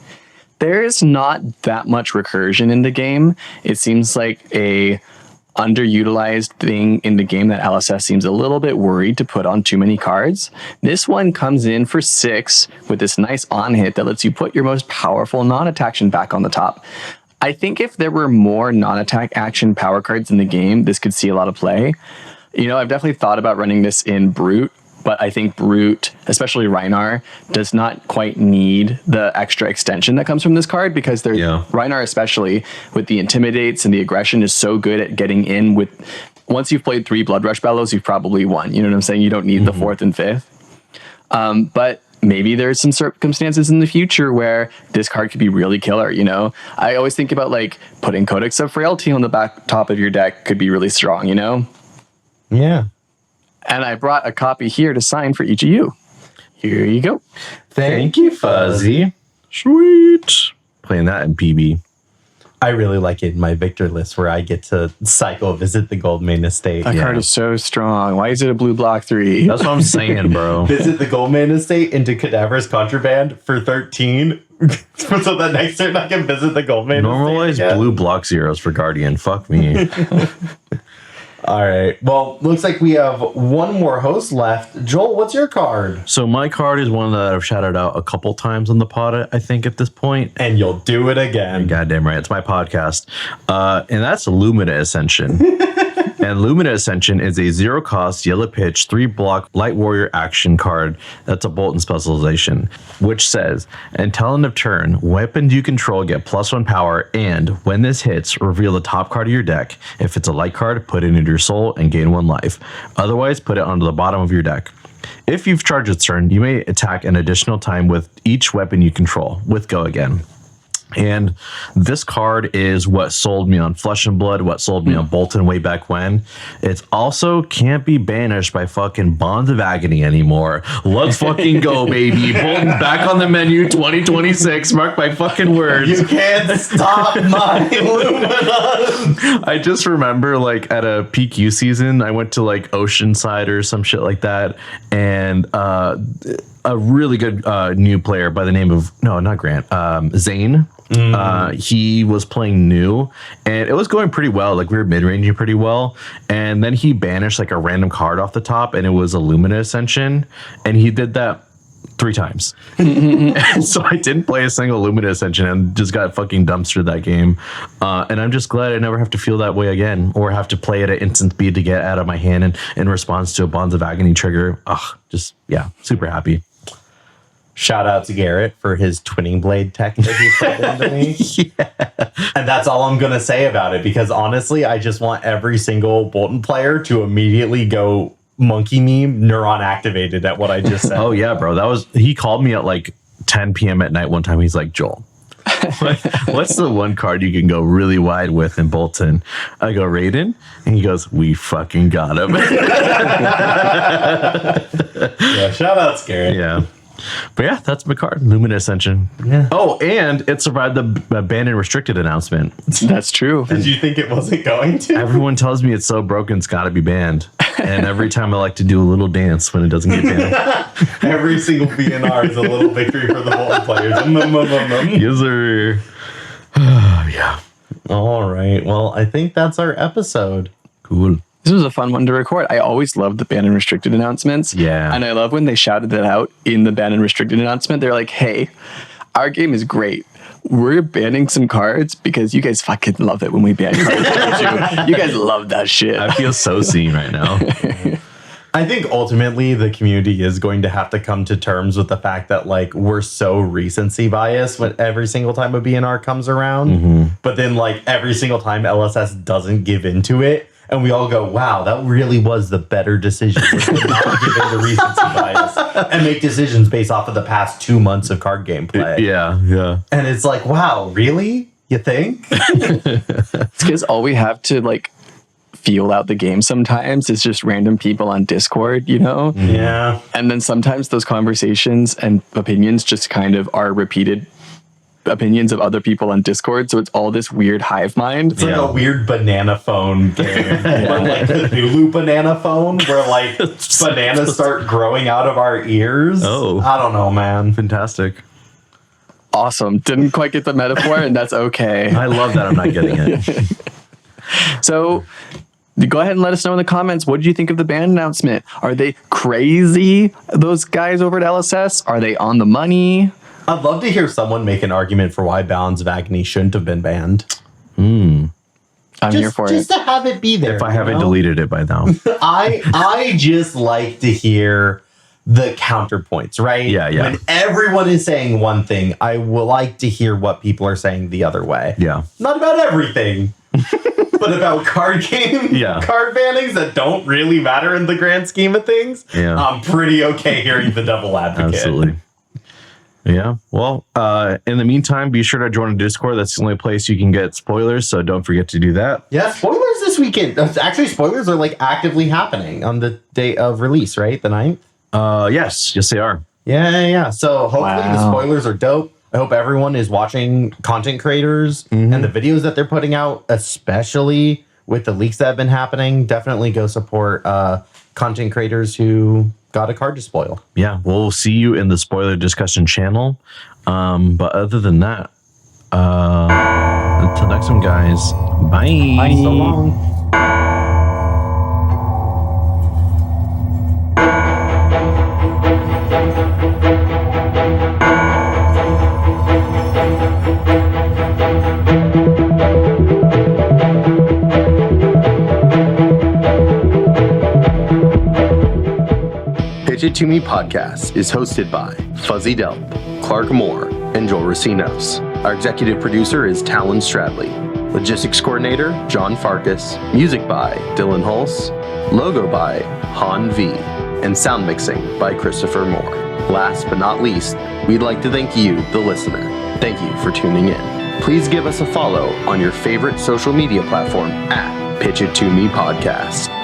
There's not that much recursion in the game. It seems like a underutilized thing in the game that LSS seems a little bit worried to put on too many cards. This one comes in for 6 with this nice on hit that lets you put your most powerful non-attack back on the top. I think if there were more non-attack action power cards in the game, this could see a lot of play. You know, I've definitely thought about running this in Brute, but I think Brute, especially Rhinar, does not quite need the extra extension that comes from this card because Rhinar, especially with the Intimidates and the aggression, is so good at getting in with. Once you've played 3 Blood Rush Bellows, you've probably won. You know what I'm saying? You don't need the 4th and 5th. But maybe there's some circumstances in the future where this card could be really killer, you know? I always think about, like, putting Codex of Frailty on the back top of your deck could be really strong, you know? Yeah. And I brought a copy here to sign for each of you. Here you go. Thank you, Fuzzy. Sweet. Playing that in PB. I really like it in my Victor list where I get to cycle visit the Goldmane Estate. That card is so strong. Why is it a blue block 3? That's what I'm saying, bro. Visit the Goldmane Estate into Cadaverous Contraband for 13. So that next turn I can visit the Goldmane Normalize Estate again. blue block zeros for Guardian. Fuck me. All right. Well, looks like we have one more host left. Joel, what's your card? So my card is one that I've shouted out a couple times on the pod, I think, at this point. And you'll do it again. Goddamn right. It's my podcast. And that's Lumina Ascension. And Lumina Ascension is a 0-cost, yellow pitch, 3-block Light Warrior action card that's a Bolt and Specialization, which says, until end of turn, weapons you control get +1 power, and when this hits, reveal the top card of your deck. If it's a light card, put it into your soul and gain 1 life. Otherwise, put it onto the bottom of your deck. If you've charged its turn, you may attack an additional time with each weapon you control, with Go Again. And this card is what sold me on Flesh and Blood, what sold me on Bolton way back when. It also can't be banished by fucking Bonds of Agony anymore. Let's fucking go, baby. Bolton back on the menu 2026. Mark my fucking words. You can't stop my Luminous. I just remember like at a PQ season, I went to like Oceanside or some shit like that. And a really good new player by the name of, no, not Grant, Zane. He was playing new and it was going pretty well. Like we were mid-ranging pretty well. And then he banished like a random card off the top and it was a Lumina Ascension. And he did that 3 times. And so I didn't play a single Lumina Ascension and just got fucking dumpstered that game. And I'm just glad I never have to feel that way again or have to play it at instant speed to get out of my hand in response to a Bonds of Agony trigger. Just, yeah, super happy. Shout out to Garrett for his twinning blade tech that he put into me. And that's all I'm going to say about it because honestly, I just want every single Bolton player to immediately go monkey meme neuron activated at what I just said. Oh yeah, bro. He called me at like 10 p.m. at night one time. He's like, Joel, what's the one card you can go really wide with in Bolton? I go, Raiden. And he goes, we fucking got him. Yeah, shout out to Garrett. Yeah. But yeah, that's my card. Lumina Ascension. Yeah. Oh, and it survived the banned and restricted announcement. That's true. Did you think it wasn't going to? Everyone tells me it's so broken, it's got to be banned. And every time I like to do a little dance when it doesn't get banned. Every single BnR is a little victory for the Bolton players. Yes, sir. Yeah. All right. Well, I think that's our episode. Cool. This was a fun one to record. I always loved the banned and restricted announcements. Yeah. And I love when they shouted that out in the banned and restricted announcement. They're like, hey, our game is great. We're banning some cards because you guys fucking love it when we ban cards. You guys love that shit. I feel so seen right now. I think ultimately the community is going to have to come to terms with the fact that like we're so recency biased when every single time a BnR comes around. But then like every single time LSS doesn't give into it. And we all go, wow, that really was the better decision. To not give in to recency bias and make decisions based off of the past 2 months of card gameplay. Yeah. And it's like, wow, really? You think? It's because all we have to like feel out the game sometimes is just random people on Discord, you know? Yeah. And then sometimes those conversations and opinions just kind of are repeated opinions of other people on Discord, so it's all this weird hive mind. It's like a weird banana phone game. Or like the Hulu banana phone where like bananas start growing out of our ears. Oh. I don't know, man. Fantastic. Awesome. Didn't quite get the metaphor, and that's okay. I love that I'm not getting it. So go ahead and let us know in the comments, what did you think of the ban announcement? Are they crazy, those guys over at LSS? Are they on the money? I'd love to hear someone make an argument for why Bonds of Agony shouldn't have been banned. I'm here for just it. to have it be there. If I haven't deleted it by now. I just like to hear the counterpoints, right? Yeah. When everyone is saying one thing, I will like to hear what people are saying the other way. Yeah. Not about everything, but about card bannings that don't really matter in the grand scheme of things. Yeah. I'm pretty okay hearing the devil advocate. Absolutely. Yeah. Well, in the meantime, be sure to join the Discord. That's the only place you can get spoilers, so don't forget to do that. Yeah, spoilers this weekend. Actually, spoilers are like actively happening on the day of release, right? The 9th? Yes, they are. Yeah. So hopefully the spoilers are dope. I hope everyone is watching content creators and the videos that they're putting out, especially with the leaks that have been happening. Definitely go support content creators who got a card to spoil. Yeah, we'll see you in the spoiler discussion channel. But other than that, until next time, guys. Bye. Bye. So long. Pitch It To Me podcast is hosted by Fuzzy Delp, Clark Moore, and Joel Recinos. Our executive producer is Talon Stradley. Logistics coordinator, John Farkas. Music by Dillon Hulse. Logo by Han V. And sound mixing by Christopher Moore. Last but not least, we'd like to thank you, the listener. Thank you for tuning in. please give us a follow on your favorite social media platform at Pitch It To Me Podcast.